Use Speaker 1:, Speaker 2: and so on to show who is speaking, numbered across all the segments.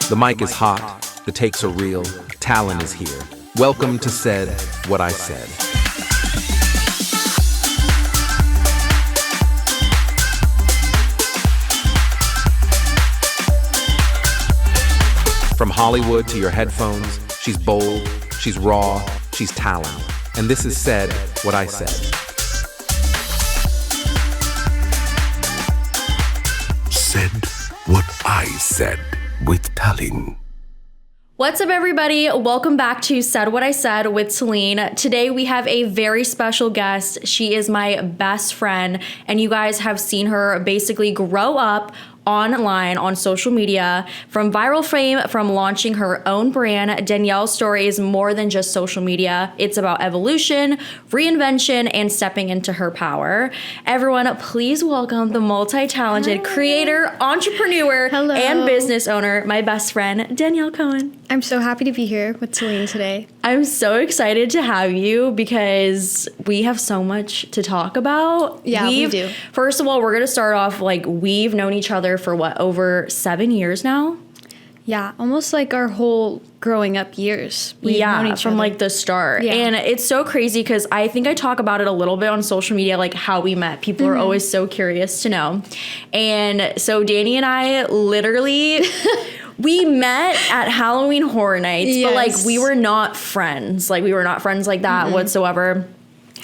Speaker 1: The mic is hot, the takes are real, Talin is here. Welcome to Said What I Said. From Hollywood to your headphones, she's bold, she's raw, she's Talin. And this is Said What I Said.
Speaker 2: Said What I Said with Talin.
Speaker 3: What's up, everybody? Welcome back to Said What I Said with Talin. Today we have a very special guest. She is my best friend, and you guys have seen her basically grow up online on social media from viral fame, from launching her own brand. Danielle's story is more than just social media. It's about evolution, reinvention, and stepping into her power. Everyone, please welcome the multi-talented creator, entrepreneur, and business owner, my best friend, Danielle Cohn.
Speaker 4: I'm so happy to be here with Talin today.
Speaker 3: I'm so excited to have you because we have so much to talk about.
Speaker 4: Yeah, we do.
Speaker 3: First of all, we're going to start off like we've known each other for what, over 7 years now?
Speaker 4: Yeah, almost like our whole growing up years. We've known each
Speaker 3: from
Speaker 4: other.
Speaker 3: like the start.
Speaker 4: Yeah.
Speaker 3: And it's so crazy because I think I talk about it a little bit on social media, like how we met. People are always so curious to know. And so Danny and I literally... We met at Halloween Horror Nights, but like we were not friends. Like we were not friends like that whatsoever.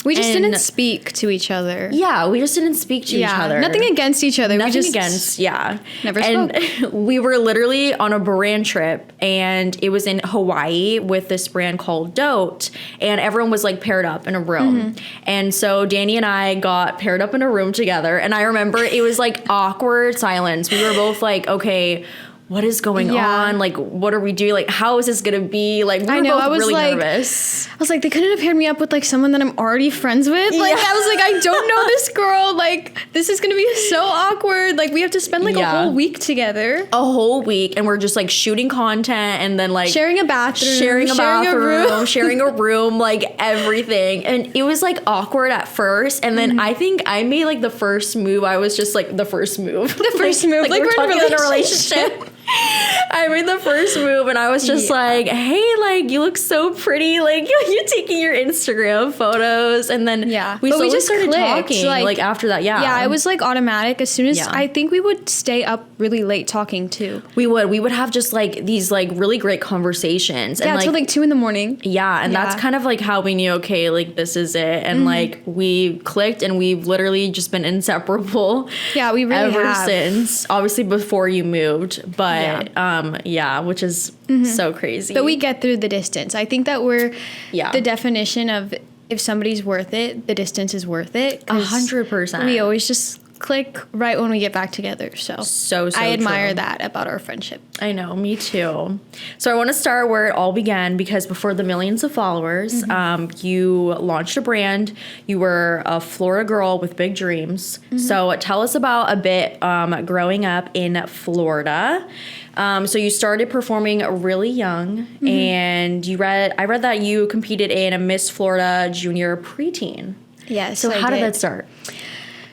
Speaker 4: We just didn't speak to each other.
Speaker 3: Yeah, we just didn't speak to each other.
Speaker 4: Nothing against each other.
Speaker 3: Nothing
Speaker 4: we just
Speaker 3: against, yeah.
Speaker 4: Never spoke.
Speaker 3: And we were literally on a brand trip, and it was in Hawaii with this brand called Dote, and everyone was like paired up in a room. And so Danny and I got paired up in a room together, and I remember it was like awkward silence. We were both like, okay, what is going on? Like, what are we doing? Like, how is this gonna be? Like, we were both really nervous.
Speaker 4: I was like, they couldn't have paired me up with like someone that I'm already friends with. Like, I was like, I don't know this girl. Like, this is gonna be so awkward. Like, we have to spend like a whole week together.
Speaker 3: A whole week, and we're just like shooting content, and then like
Speaker 4: sharing a bathroom,
Speaker 3: sharing a room, like everything. And it was like awkward at first, and then I think I made like the first move. I was just like the first move.
Speaker 4: The first move.
Speaker 3: Like we're talking in a relationship. I made the first move, and I was just like, hey, like, you look so pretty. Like, you're taking your Instagram photos. And then we just started talking, like, after that. Yeah,
Speaker 4: it was, like, automatic. As soon as I think we would stay up really late talking, too.
Speaker 3: We would have just, like, these, like, really great conversations.
Speaker 4: Yeah, until, like, 2 a.m.
Speaker 3: Yeah, and that's kind of, like, how we knew, okay, like, this is it. And, like, we clicked, and we've literally just been inseparable.
Speaker 4: Yeah, we really have.
Speaker 3: Ever since. Obviously, before you moved. But, which is so crazy.
Speaker 4: But we get through the distance. I think that we're the definition of if somebody's worth it, the distance is worth it.
Speaker 3: 100%.
Speaker 4: We always just click right when we get back together. So I admire that about our friendship.
Speaker 3: I know, me too. So I want to start where it all began, because before the millions of followers, you launched a brand. You were a Florida girl with big dreams. So tell us about a bit growing up in Florida. So you started performing really young, and I read that you competed in a Miss Florida Junior preteen.
Speaker 4: Yes.
Speaker 3: So how did that start?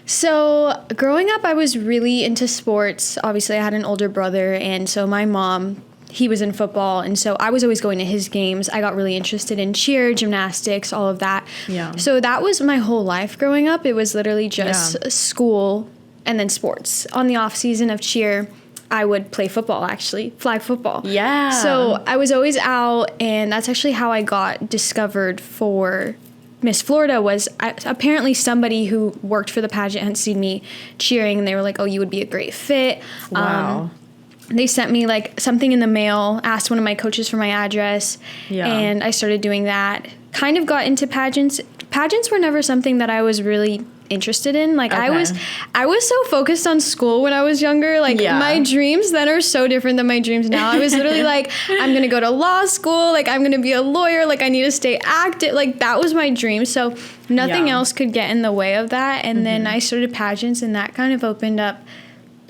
Speaker 4: So growing up, I was really into sports. Obviously, I had an older brother, and so my mom, he was in football, and so I was always going to his games. I got really interested in cheer, gymnastics, all of that. Yeah. So that was my whole life growing up. It was literally just school and then sports. On the off season of cheer, I would play football, actually, flag football.
Speaker 3: Yeah.
Speaker 4: So I was always out, and that's actually how I got discovered for Miss Florida. Was apparently somebody who worked for the pageant had seen me cheering, and they were like, oh, you would be a great fit.
Speaker 3: Wow.
Speaker 4: They sent me like something in the mail, asked one of my coaches for my address, and I started doing that. Kind of got into pageants. Pageants were never something that I was really interested in. Like I was so focused on school when I was younger. Like my dreams then are so different than my dreams now. I was literally like, I'm gonna go to law school, like I'm gonna be a lawyer, like I need to stay active. Like that was my dream. So nothing else could get in the way of that. And then I started pageants, and that kind of opened up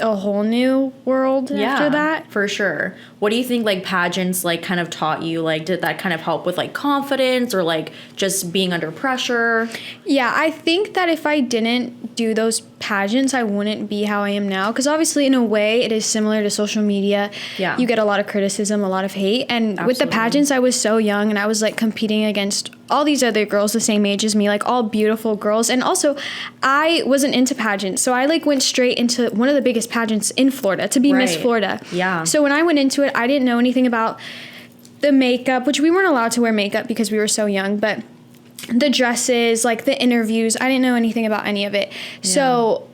Speaker 4: a whole new world after that.
Speaker 3: For sure. What do you think like pageants like kind of taught you? Like did that kind of help with like confidence or like just being under pressure?
Speaker 4: Yeah, I think that if I didn't do those pageants, I wouldn't be how I am now. Because obviously, in a way, it is similar to social media.
Speaker 3: Yeah.
Speaker 4: You get a lot of criticism, a lot of hate. And with the pageants, I was so young and I was like competing against all these other girls the same age as me, like all beautiful girls. And also, I wasn't into pageants. So I like went straight into one of the biggest pageants in Florida to be Miss Florida.
Speaker 3: Yeah.
Speaker 4: So when I went into it, I didn't know anything about the makeup, which we weren't allowed to wear makeup because we were so young, but the dresses, like the interviews, I didn't know anything about any of it. Yeah. So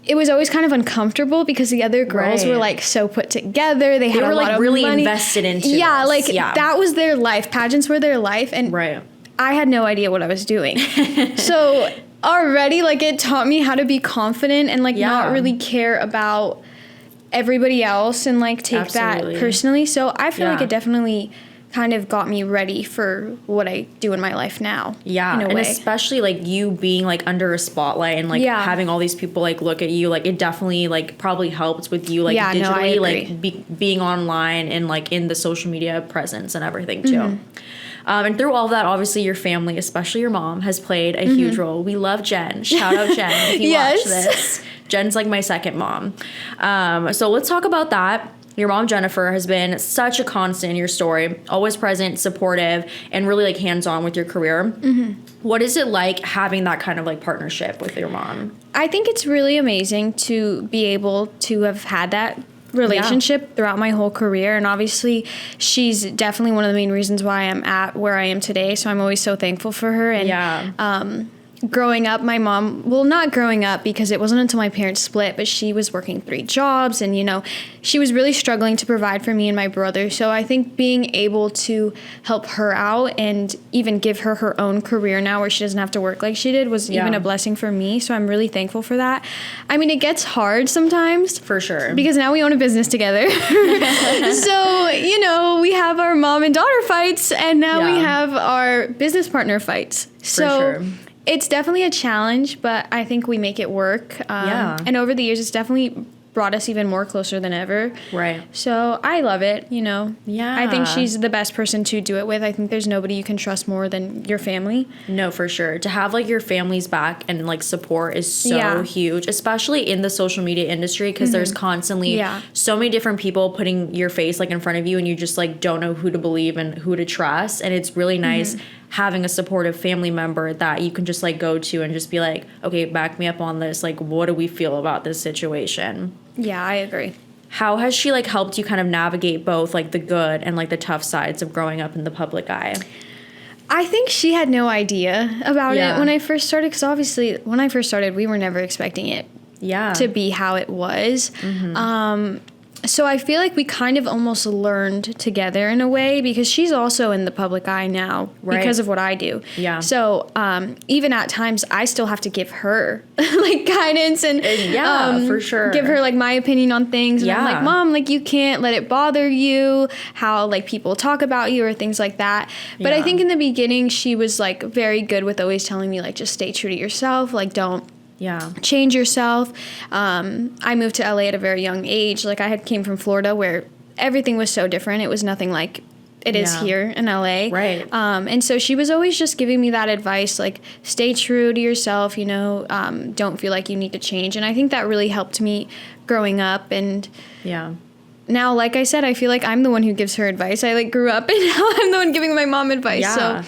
Speaker 4: it was always kind of uncomfortable because the other girls were like so put together. They had a lot of
Speaker 3: really
Speaker 4: money.
Speaker 3: Invested into
Speaker 4: that was their life. Pageants were their life, and I had no idea what I was doing. So already like it taught me how to be confident and like not really care about everybody else and like take that personally. So I feel like it definitely kind of got me ready for what I do in my life now.
Speaker 3: Yeah,
Speaker 4: in a
Speaker 3: and
Speaker 4: way.
Speaker 3: especially like you being like under a spotlight and like having all these people like look at you, like it definitely like probably helps with you like digitally, like being online and like in the social media presence and everything too. And through all that, obviously your family, especially your mom, has played a huge role. We love Jen. Shout out Jen if you watch this. Jen's like my second mom. So let's talk about that. Your mom, Jennifer, has been such a constant in your story, always present, supportive, and really like hands-on with your career. What is it like having that kind of like partnership with your mom?
Speaker 4: I think it's really amazing to be able to have had that relationship throughout my whole career, and obviously she's definitely one of the main reasons why I'm at where I am today, so I'm always so thankful for her. And growing up, my mom, well, not growing up because it wasn't until my parents split, but she was working 3 jobs and, you know, she was really struggling to provide for me and my brother. So I think being able to help her out and even give her her own career now where she doesn't have to work like she did was even a blessing for me. So I'm really thankful for that. I mean, it gets hard sometimes.
Speaker 3: For sure.
Speaker 4: Because now we own a business together. So, you know, we have our mom and daughter fights and now we have our business partner fights. So it's definitely a challenge, but I think we make it work. And over the years, it's definitely brought us even more closer than ever.
Speaker 3: Right.
Speaker 4: So I love it, you know.
Speaker 3: Yeah.
Speaker 4: I think she's the best person to do it with. I think there's nobody you can trust more than your family.
Speaker 3: No, for sure. To have like your family's back and like support is so huge, especially in the social media industry, because there's constantly so many different people putting your face like in front of you and you just like don't know who to believe and who to trust. And it's really nice having a supportive family member that you can just like go to and just be like, okay, back me up on this. Like, what do we feel about this situation?
Speaker 4: Yeah, I agree.
Speaker 3: How has she like helped you kind of navigate both like the good and like the tough sides of growing up in the public eye?
Speaker 4: I think she had no idea about it when I first started, because obviously when I first started, we were never expecting it to be how it was. So I feel like we kind of almost learned together in a way, because she's also in the public eye now because of what I do. Yeah. So even at times I still have to give her like guidance and
Speaker 3: for sure,
Speaker 4: give her like my opinion on things. And I'm like, Mom, like you can't let it bother you how like people talk about you or things like that. But I think in the beginning she was like very good with always telling me like just stay true to yourself, like don't change yourself. I moved to LA at a very young age. Like I had came from Florida where everything was so different. It was nothing like it is here in LA. Right. And so she was always just giving me that advice, like stay true to yourself, you know, don't feel like you need to change. And I think that really helped me growing up. And now, like I said, I feel like I'm the one who gives her advice. I like grew up and now I'm the one giving my mom advice. So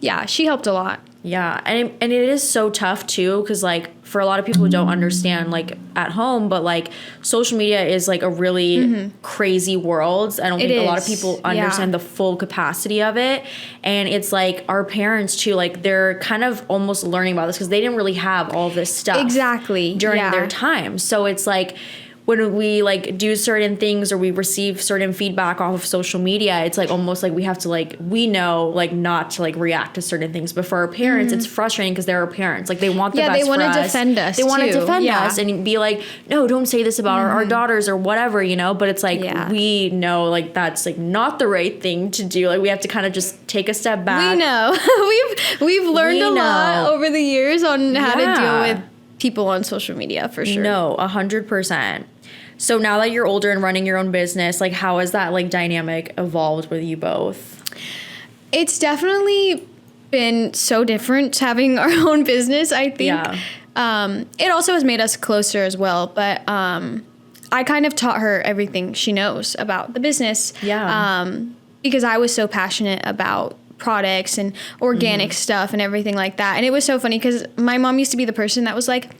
Speaker 4: yeah, she helped a lot.
Speaker 3: Yeah, and it is so tough too, because like for a lot of people who don't understand like at home, but like social media is like a really crazy world. I don't think a lot of people understand the full capacity of it. And it's like our parents too, like they're kind of almost learning about this because they didn't really have all this stuff during their time. So it's like when we like do certain things or we receive certain feedback off of social media, it's like almost like we have to like, we know like not to like react to certain things. But for our parents, it's frustrating because they're our parents. Like they want the best for us.
Speaker 4: Yeah, they want to defend us.
Speaker 3: They want to defend us and be like, no, don't say this about our daughters or whatever, you know. But it's like we know like that's like not the right thing to do. Like we have to kind of just take a step back.
Speaker 4: We know. we've learned a lot over the years on how to deal with people on social media for sure.
Speaker 3: No, 100%. So now that you're older and running your own business, like how has that like dynamic evolved with you both?
Speaker 4: It's definitely been so different having our own business, I think.
Speaker 3: Yeah.
Speaker 4: It also has made us closer as well, but I kind of taught her everything she knows about the business.
Speaker 3: Yeah.
Speaker 4: Because I was so passionate about products and organic stuff and everything like that. And it was so funny because my mom used to be the person that was like,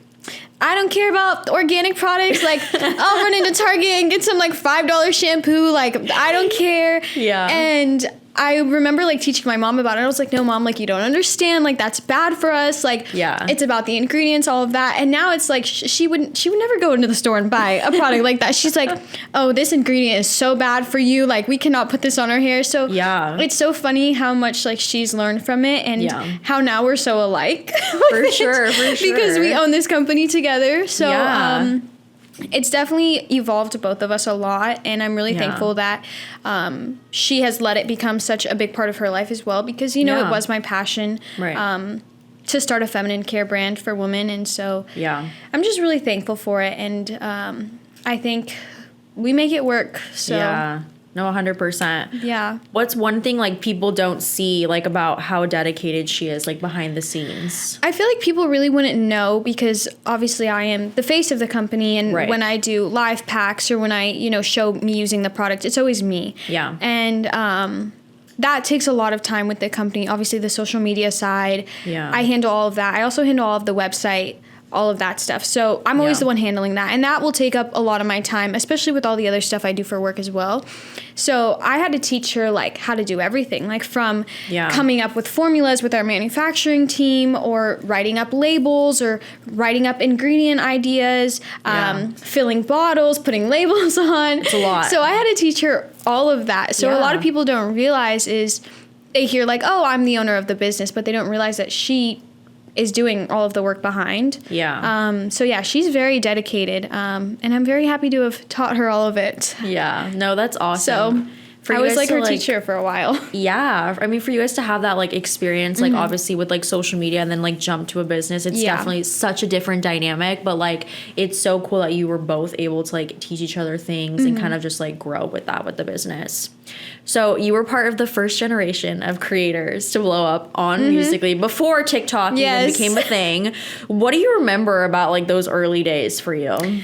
Speaker 4: I don't care about organic products. Like, I'll run into Target and get some like $5 shampoo. Like, I don't care.
Speaker 3: Yeah.
Speaker 4: And I remember like teaching my mom about it. I was like, no, Mom, like you don't understand. Like that's bad for us. Like,
Speaker 3: yeah,
Speaker 4: it's about the ingredients, all of that. And now it's like she would never go into the store and buy a product like that. She's like, oh, this ingredient is so bad for you. Like we cannot put this on our hair. So
Speaker 3: yeah,
Speaker 4: it's so funny how much like she's learned from it and how now we're so alike.
Speaker 3: For sure.
Speaker 4: Because we own this company together. So it's definitely evolved both of us a lot, and I'm really thankful that she has let it become such a big part of her life as well, because, you know, it was my passion to start a feminine care brand for women, and so I'm just really thankful for it, and I think we make it work. So
Speaker 3: yeah. No, 100%.
Speaker 4: Yeah.
Speaker 3: What's one thing like people don't see like about how dedicated she is like behind the scenes?
Speaker 4: I feel like people really wouldn't know because obviously I am the face of the company, and when I do live packs or when I, you know, show me using the product, it's always me.
Speaker 3: Yeah.
Speaker 4: And that takes a lot of time with the company. Obviously the social media side. Yeah. I handle all of that. I also handle all of the website, all of that stuff. So I'm always the one handling that. And that will take up a lot of my time, especially with all the other stuff I do for work as well. So I had to teach her like how to do everything, like from coming up with formulas with our manufacturing team, or writing up labels, or writing up ingredient ideas, filling bottles, putting labels on.
Speaker 3: It's a lot.
Speaker 4: So I had to teach her all of that. So a lot of people don't realize is they hear like, oh, I'm the owner of the business, but they don't realize that she is doing all of the work behind.
Speaker 3: Yeah.
Speaker 4: So yeah, she's very dedicated. And I'm very happy to have taught her all of it.
Speaker 3: Yeah. No, that's awesome.
Speaker 4: So I was like her teacher for a while.
Speaker 3: Yeah. I mean, for you guys to have that like experience, like obviously with like social media and then like jump to a business, it's definitely such a different dynamic, but like it's so cool that you were both able to like teach each other things and kind of just like grow with that with the business. So you were part of the first generation of creators to blow up on Musical.ly before TikTok even became a thing. What do you remember about like those early days for you?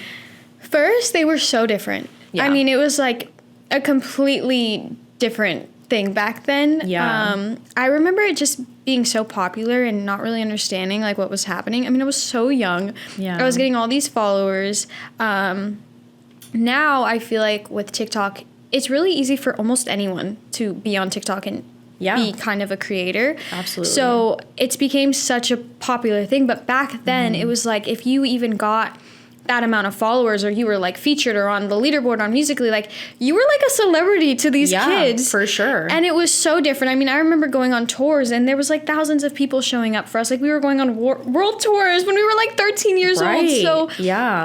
Speaker 4: First, they were so different. Yeah. I mean, it was like a completely different thing back then. Yeah. I remember it just being so popular and not really understanding like what was happening. I mean, I was so young. Yeah. I was getting all these followers. Now I feel like with TikTok, it's really easy for almost anyone to be on TikTok and be kind of a creator. Absolutely. So it's became such a popular thing. But back then it was like if you even got that amount of followers, or you were like featured or on the leaderboard on Musical.ly, like you were like a celebrity to these kids. For sure. And it was so different. I mean, I remember going on tours and there was like thousands of people showing up for us. Like we were going on world tours when we were like 13 years old. So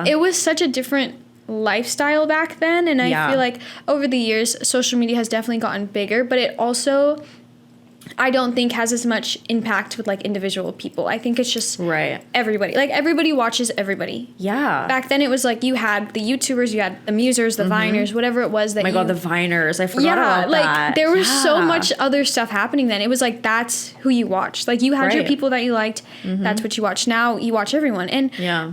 Speaker 4: it was such a different lifestyle back then. And I feel like over the years, social media has definitely gotten bigger, but it also, I don't think has as much impact with like individual people. I think it's just everybody. Like everybody watches everybody. Yeah. Back then it was like you had the YouTubers, you had the musers, the Viners, whatever it was that
Speaker 3: my God, the Viners. I forgot about
Speaker 4: like,
Speaker 3: that.
Speaker 4: There was so much other stuff happening then. It was like that's who you watched. Like you had your people that you liked. That's what you watched. Now you watch everyone. And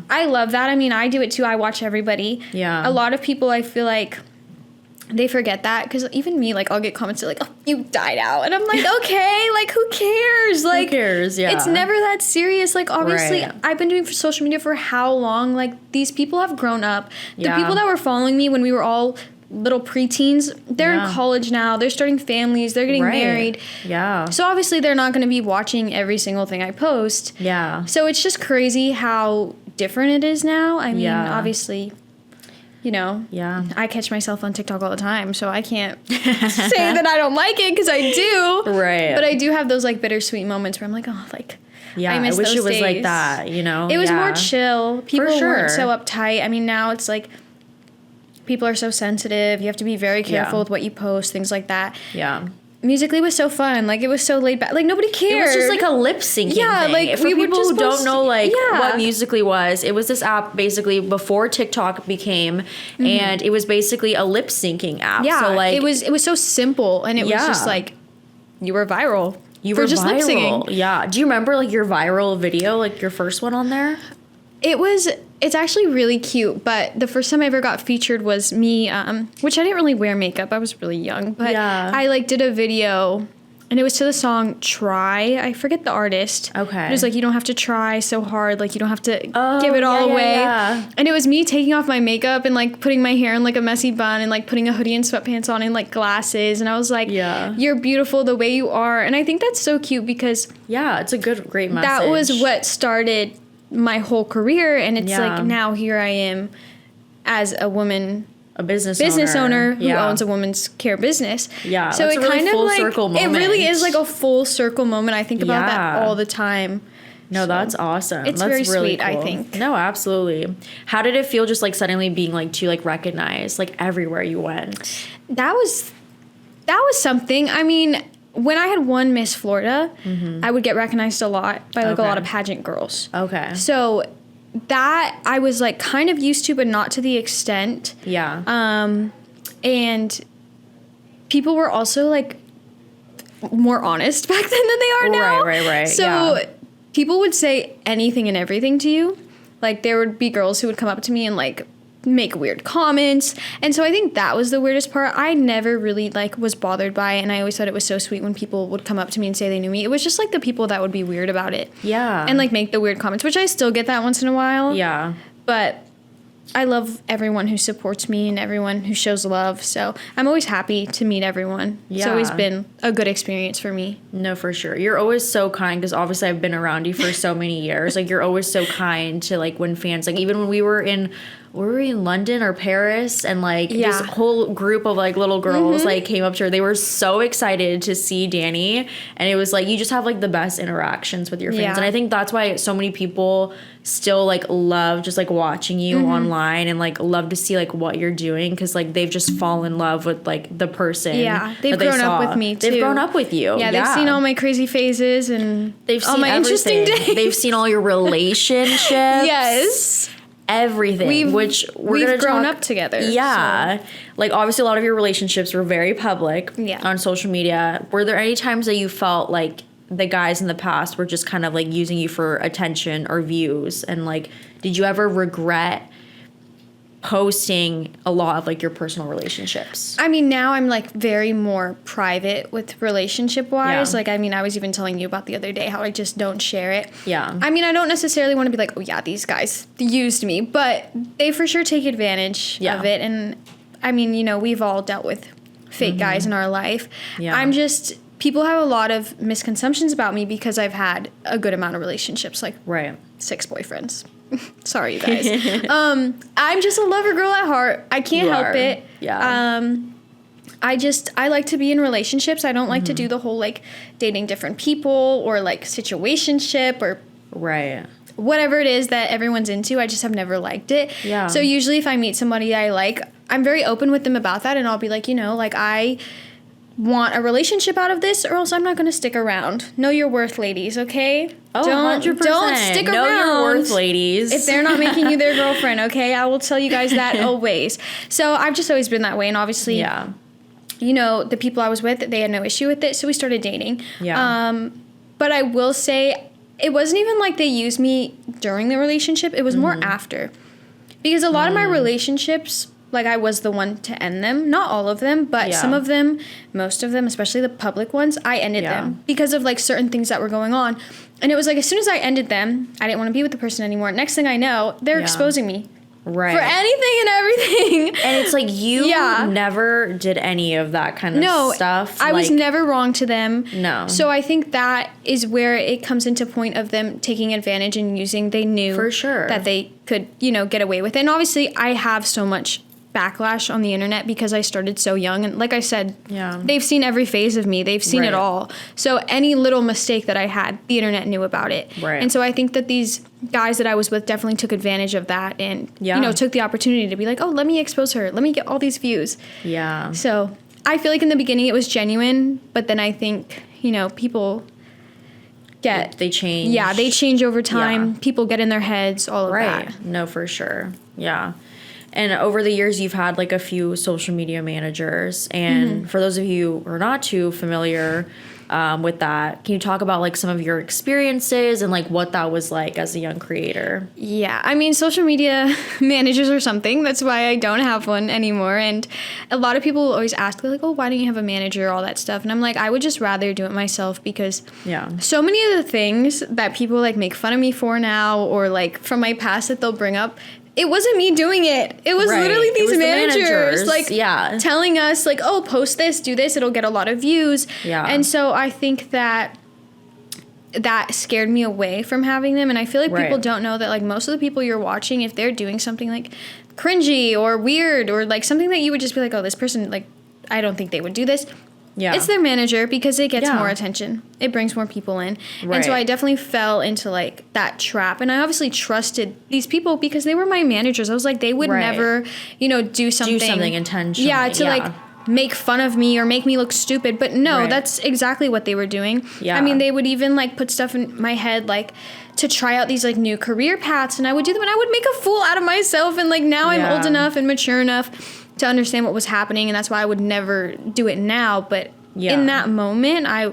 Speaker 4: I love that. I mean, I do it too. I watch everybody. Yeah. A lot of people I feel like they forget that, because even me, like, I'll get comments like, oh, you died out. And I'm like, okay, like, who cares? Like, who cares? Yeah. It's never that serious. Like, obviously, I've been doing social media for how long? Like, these people have grown up. The people that were following me when we were all little preteens, they're in college now. They're starting families. They're getting married. Yeah. So, obviously, they're not going to be watching every single thing I post. Yeah. So, it's just crazy how different it is now. I mean, obviously, you know, I catch myself on TikTok all the time, so I can't say that I don't like it, because I do. Right. But I do have those like bittersweet moments where I'm like, oh, like, I miss those days. I wish it was like that, you know? It was more chill. People weren't so uptight. I mean, now it's like people are so sensitive. You have to be very careful with what you post, things like that. Yeah. Musically was so fun. Like, it was so laid back. Like, nobody cared.
Speaker 3: It was just like a lip syncing thing.
Speaker 4: Like,
Speaker 3: for
Speaker 4: we were
Speaker 3: people
Speaker 4: just
Speaker 3: who don't
Speaker 4: supposed
Speaker 3: know
Speaker 4: to-
Speaker 3: like
Speaker 4: Yeah.
Speaker 3: what Musically was, it was this app basically before TikTok became, and it was basically a lip syncing app.
Speaker 4: Yeah,
Speaker 3: so like
Speaker 4: it was so simple, and it was
Speaker 3: Yeah.
Speaker 4: just like, you were viral.
Speaker 3: you
Speaker 4: for
Speaker 3: were
Speaker 4: just lip singing.
Speaker 3: viral. Yeah. Do you remember like your viral video, like your first one on there?
Speaker 4: It's actually really cute, but the first time I ever got featured was me, which I didn't really wear makeup. I was really young, but
Speaker 3: Yeah.
Speaker 4: I like did a video, and it was to the song Try. I forget the artist.
Speaker 3: Okay.
Speaker 4: It was like, you don't have to try so hard. Like, you don't have to give it all
Speaker 3: yeah,
Speaker 4: away.
Speaker 3: yeah.
Speaker 4: And it was me taking off my makeup and like putting my hair in like a messy bun and like putting a hoodie and sweatpants on and like glasses. And I was like,
Speaker 3: Yeah.
Speaker 4: you're beautiful the way you are. And I think that's so cute because
Speaker 3: Yeah, it's a great message.
Speaker 4: that was what started my whole career, and it's
Speaker 3: Yeah.
Speaker 4: like now here I am as a woman
Speaker 3: a business
Speaker 4: owner who
Speaker 3: Yeah.
Speaker 4: owns a women's care business.
Speaker 3: Yeah,
Speaker 4: so
Speaker 3: that's
Speaker 4: it
Speaker 3: a really
Speaker 4: kind of
Speaker 3: full
Speaker 4: like
Speaker 3: circle
Speaker 4: it really
Speaker 3: moment.
Speaker 4: is like a full circle moment. I think about that
Speaker 3: Yeah.
Speaker 4: all the time.
Speaker 3: No, that's awesome.
Speaker 4: It's
Speaker 3: that's
Speaker 4: very
Speaker 3: really
Speaker 4: sweet, I
Speaker 3: cool.
Speaker 4: think.
Speaker 3: No, absolutely. How did it feel just like suddenly being like to like recognized like everywhere you went?
Speaker 4: That was something. I mean, when I had won Miss Florida, I would get recognized a lot by like a
Speaker 3: Okay.
Speaker 4: lot of pageant girls.
Speaker 3: Okay.
Speaker 4: So that I was like kind of used to, but not to the extent.
Speaker 3: Yeah.
Speaker 4: And people were also like more honest back then than they are now.
Speaker 3: Right.
Speaker 4: So
Speaker 3: Yeah.
Speaker 4: people would say anything and everything to you. Like, there would be girls who would come up to me and like make weird comments. And so I think that was the weirdest part. I never really like was bothered by it, and I always thought it was so sweet when people would come up to me and say they knew me. It was just like the people that would be weird about it.
Speaker 3: Yeah.
Speaker 4: And like make the weird comments, which I still get that once in a while.
Speaker 3: Yeah.
Speaker 4: But I love everyone who supports me and everyone who shows love. So I'm always happy to meet everyone. It's
Speaker 3: Yeah.
Speaker 4: always been a good experience for me.
Speaker 3: No, for sure. You're always so kind because obviously I've been around you for so many years. Like, you're always so kind to like when fans, like even when we were in London or Paris, and like this
Speaker 4: Yeah.
Speaker 3: whole group of like little girls like came up to her. They were so excited to see Danny, and it was like you just have like the best interactions with your fans.
Speaker 4: Yeah.
Speaker 3: And I think that's why so many people still like love just like watching you online and like love to see like what you're doing because like they've just fallen in love with like the person.
Speaker 4: Yeah, they've
Speaker 3: that they
Speaker 4: grown up
Speaker 3: saw.
Speaker 4: with me,
Speaker 3: They've
Speaker 4: too.
Speaker 3: grown up with you.
Speaker 4: Yeah, they've seen all my crazy phases and
Speaker 3: They've
Speaker 4: all
Speaker 3: seen
Speaker 4: my
Speaker 3: everything.
Speaker 4: interesting days.
Speaker 3: They've seen all your relationships.
Speaker 4: Yes.
Speaker 3: Everything. Which
Speaker 4: we've
Speaker 3: gonna
Speaker 4: grown
Speaker 3: talk-
Speaker 4: up together.
Speaker 3: Yeah. Like obviously a lot of your relationships were very public
Speaker 4: Yeah.
Speaker 3: on social media. Were there any times that you felt like the guys in the past were just kind of like using you for attention or views? And like, did you ever regret posting a lot of like your personal relationships?
Speaker 4: I mean, now I'm like very more private with relationship wise.
Speaker 3: Yeah.
Speaker 4: Like, I mean, I was even telling you about the other day how I just don't share it.
Speaker 3: Yeah.
Speaker 4: I mean, I don't necessarily want to be like, oh yeah, these guys used me, but they for sure take advantage
Speaker 3: Yeah.
Speaker 4: of it. And I mean, you know, we've all dealt with fake guys in our life.
Speaker 3: Yeah.
Speaker 4: I'm just, people have a lot of misconceptions about me because I've had a good amount of relationships, like
Speaker 3: Right.
Speaker 4: 6 boyfriends. Sorry, you guys. I'm just a lover girl at heart. I can't
Speaker 3: You
Speaker 4: help
Speaker 3: are.
Speaker 4: it.
Speaker 3: Yeah.
Speaker 4: I like to be in relationships. I don't like to do the whole like dating different people or like situationship or
Speaker 3: Right.
Speaker 4: whatever it is that everyone's into. I just have never liked it.
Speaker 3: Yeah.
Speaker 4: So usually if I meet somebody I like, I'm very open with them about that, and I'll be like, you know, like I want a relationship out of this or else I'm not going to stick around. Know your worth, ladies, okay?
Speaker 3: Oh,
Speaker 4: don't
Speaker 3: 100%.
Speaker 4: don't stick
Speaker 3: know
Speaker 4: around.
Speaker 3: your worth, ladies.
Speaker 4: If they're not making you their girlfriend, okay? I will tell you guys that always. So I've just always been that way, and obviously
Speaker 3: Yeah.
Speaker 4: you know, the people I was with, they had no issue with it, so we started dating.
Speaker 3: Yeah.
Speaker 4: But I will say, it wasn't even like they used me during the relationship, it was more after. Because a lot of my relationships, like I was the one to end them. Not all of them, but
Speaker 3: Yeah.
Speaker 4: some of them, most of them, especially the public ones, I ended
Speaker 3: Yeah.
Speaker 4: them because of like certain things that were going on. And it was like as soon as I ended them, I didn't want to be with the person anymore. Next thing I know, they're
Speaker 3: Yeah.
Speaker 4: exposing me
Speaker 3: Right.
Speaker 4: for anything and everything.
Speaker 3: And it's like you
Speaker 4: Yeah.
Speaker 3: never did any of that kind of
Speaker 4: No,
Speaker 3: stuff.
Speaker 4: I was
Speaker 3: like-
Speaker 4: never wrong to them.
Speaker 3: No.
Speaker 4: So I think that is where it comes into point of them taking advantage and using. They knew
Speaker 3: For sure.
Speaker 4: that they could, you know, get away with it. And obviously I have so much backlash on the internet because I started so young. And like I said,
Speaker 3: Yeah.
Speaker 4: they've seen every phase of me. They've seen
Speaker 3: Right.
Speaker 4: it all. So any little mistake that I had, the internet knew about it.
Speaker 3: Right.
Speaker 4: And so I think that these guys that I was with definitely took advantage of that and,
Speaker 3: Yeah.
Speaker 4: you know, took the opportunity to be like, oh, let me expose her. Let me get all these views.
Speaker 3: Yeah.
Speaker 4: So I feel like in the beginning it was genuine, but then I think, you know, people
Speaker 3: they change.
Speaker 4: Yeah, they change over time.
Speaker 3: Yeah.
Speaker 4: People get in their heads, all of that.
Speaker 3: No, for sure. Yeah. And over the years, you've had like a few social media managers. And for those of you who are not too familiar with that, can you talk about like some of your experiences and like what that was like as a young creator?
Speaker 4: Yeah, I mean, social media managers are something. That's why I don't have one anymore. And a lot of people always ask, like, oh, why don't you have a manager, all that stuff. And I'm like, I would just rather do it myself because so many of the things that people like make fun of me for now or like from my past that they'll bring up, it wasn't me doing it. It was literally these managers like telling us like, oh, post this, do this, it'll get a lot of views. Yeah. And so I think that scared me away from having them. And I feel like people don't know that like most of the people you're watching, if they're doing something like cringy or weird or like something that you would just be like, oh, this person, like, I don't think they would do this. Yeah. It's their manager because it gets more attention. It brings more people in. And so I definitely fell into like that trap. And I obviously trusted these people because they were my managers. I was like, they would never, you know, do something intentionally. Yeah, to like make fun of me or make me look stupid. But no, that's exactly what they were doing. Yeah. I mean, they would even like put stuff in my head like to try out these like new career paths. And I would do them and I would make a fool out of myself. And like now I'm old enough and mature enough to understand what was happening, and that's why I would never do it now. But in that moment, I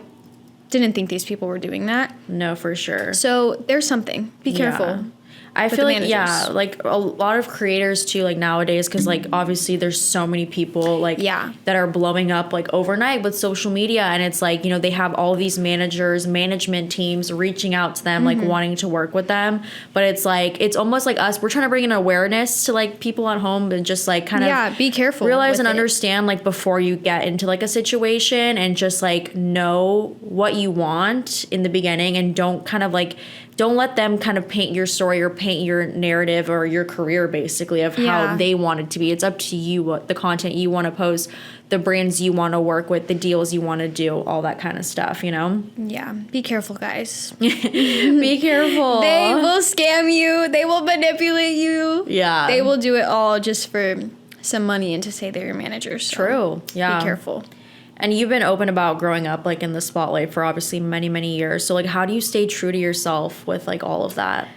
Speaker 4: didn't think these people were doing that.
Speaker 3: No, for sure.
Speaker 4: So there's something. Be careful.
Speaker 3: I feel like, like a lot of creators too, like nowadays, because like obviously there's so many people like that are blowing up like overnight with social media. And it's like, you know, they have all these management teams reaching out to them, like wanting to work with them. But it's like, it's almost like us, we're trying to bring an awareness to like people at home and just like kind of
Speaker 4: be careful.
Speaker 3: Realize and understand like before you get into like a situation and just like know what you want in the beginning and don't let them kind of paint your story or paint your narrative or your career basically of how they want it to be. It's up to you what the content you want to post, the brands you want to work with, the deals you want to do, all that kind of stuff, you know?
Speaker 4: Yeah. Be careful, guys.
Speaker 3: Be careful.
Speaker 4: They will scam you. They will manipulate you. Yeah. They will do it all just for some money and to say they're your managers. So
Speaker 3: true. Yeah.
Speaker 4: Be careful.
Speaker 3: And you've been open about growing up like in the spotlight for obviously many, many years. So like how do you stay true to yourself with like all of that?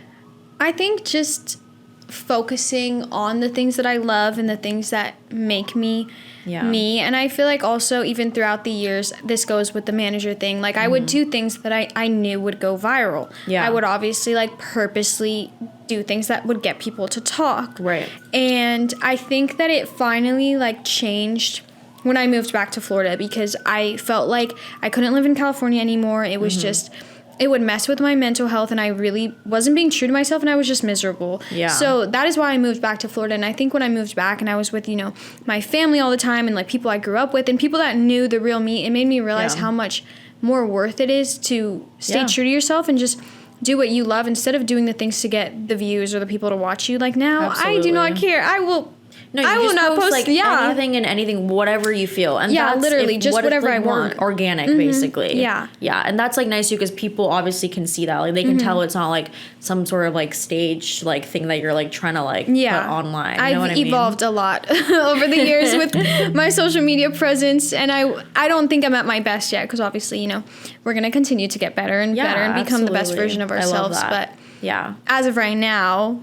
Speaker 4: I think just focusing on the things that I love and the things that make me me. And I feel like also even throughout the years, this goes with the manager thing. Like I would do things that I knew would go viral. Yeah. I would obviously like purposely do things that would get people to talk. Right. And I think that it finally like changed when I moved back to Florida because I felt like I couldn't live in California anymore. It was just, it would mess with my mental health and I really wasn't being true to myself and I was just miserable. Yeah. So that is why I moved back to Florida. And I think when I moved back and I was with, you know, my family all the time and like people I grew up with and people that knew the real me, it made me realize how much more worth it is to stay true to yourself and just do what you love instead of doing the things to get the views or the people to watch you. Like now, I do not care. I will not post like
Speaker 3: anything and anything, whatever you feel. And that's
Speaker 4: literally just whatever I want.
Speaker 3: Organic, basically. Yeah. Yeah. And that's like nice too because people obviously can see that. Like they can tell it's not like some sort of like staged like thing that you're like trying to like put online. You know what I mean?
Speaker 4: Evolved a lot over the years with my social media presence. And I don't think I'm at my best yet because obviously, you know, we're going to continue to get better and better and become the best version of ourselves. But as of right now,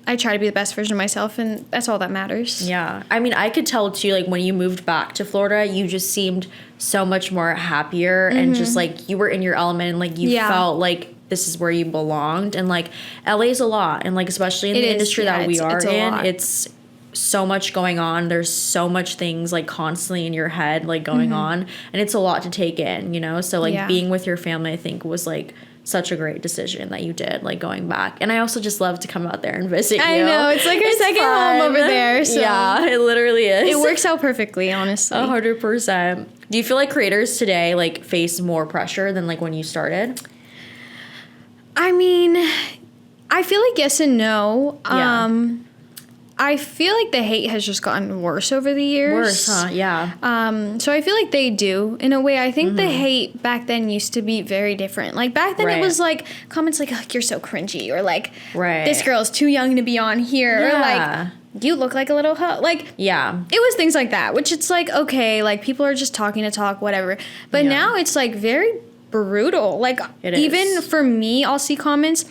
Speaker 4: I try to be the best version of myself, and that's all that matters.
Speaker 3: Yeah. I mean, I could tell, too, like, when you moved back to Florida, you just seemed so much more happier and just, like, you were in your element and, like, you felt like this is where you belonged. And, like, LA's a lot. And, like, especially in the industry that we are in, it's so much going on. There's so much things, like, constantly in your head, like, going on. And it's a lot to take in, you know? So, like, being with your family, I think, was, like, such a great decision that you did, like going back. And I also just love to come out there and visit you.
Speaker 4: I know, it's like our second home over there. So
Speaker 3: yeah, it literally is.
Speaker 4: It works out perfectly, honestly.
Speaker 3: 100%. Do you feel like creators today like face more pressure than like when you started?
Speaker 4: I mean, I feel like yes and no. I feel like the hate has just gotten worse over the years.
Speaker 3: Worse, huh? Yeah.
Speaker 4: So I feel like they do. In a way, I think the hate back then used to be very different. Like, back then it was, like, comments like, oh, you're so cringy. Or, like, this girl's too young to be on here. Or, like, you look like a little hoe. Like,
Speaker 3: Yeah.
Speaker 4: it was things like that, which it's like, okay, like people are just talking to talk, whatever. But now it's like very brutal. Like, even for me, I'll see comments,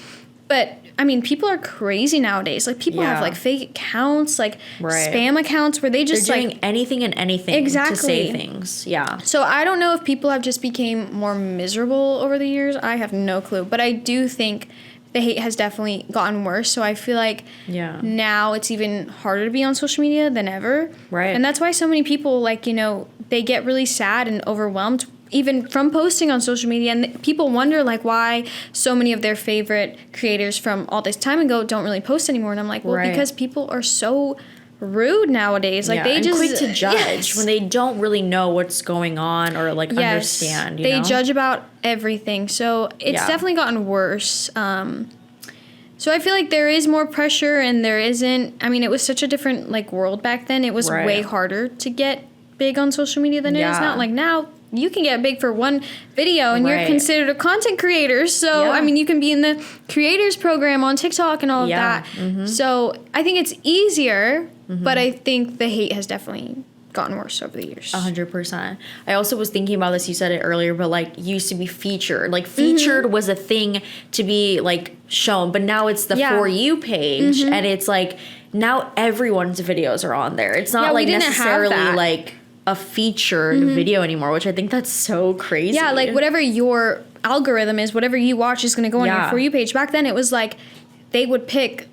Speaker 4: but I mean, people are crazy nowadays. Like, people have like fake accounts, like spam accounts where they just
Speaker 3: they're doing anything and anything to say things. Yeah.
Speaker 4: So I don't know if people have just became more miserable over the years. I have no clue. But I do think the hate has definitely gotten worse. So I feel like now it's even harder to be on social media than ever.
Speaker 3: Right.
Speaker 4: And that's why so many people, like, you know, they get really sad and overwhelmed even from posting on social media. And people wonder, like, why so many of their favorite creators from all this time ago don't really post anymore. And I'm like, well, because people are so rude nowadays. Like, they just
Speaker 3: quick to judge when they don't really know what's going on or like understand.
Speaker 4: They judge about everything. So it's definitely gotten worse. So I feel like there is more pressure, and there isn't. I mean, it was such a different like world back then. It was way harder to get big on social media than it is now. Like, now you can get big for one video and you're considered a content creator. So, I mean, you can be in the creators program on TikTok and all of that. So I think it's easier, but I think the hate has definitely gotten worse over the years.
Speaker 3: 100%. I also was thinking about this, you said it earlier, but like used to be featured. Like featured was a thing to be like shown, but now it's the For You page and it's like now everyone's videos are on there. It's not like necessarily like a featured video anymore, which I think that's so crazy.
Speaker 4: Yeah, like whatever your algorithm is, whatever you watch is going to go on your For You page. Back then it was like they would pick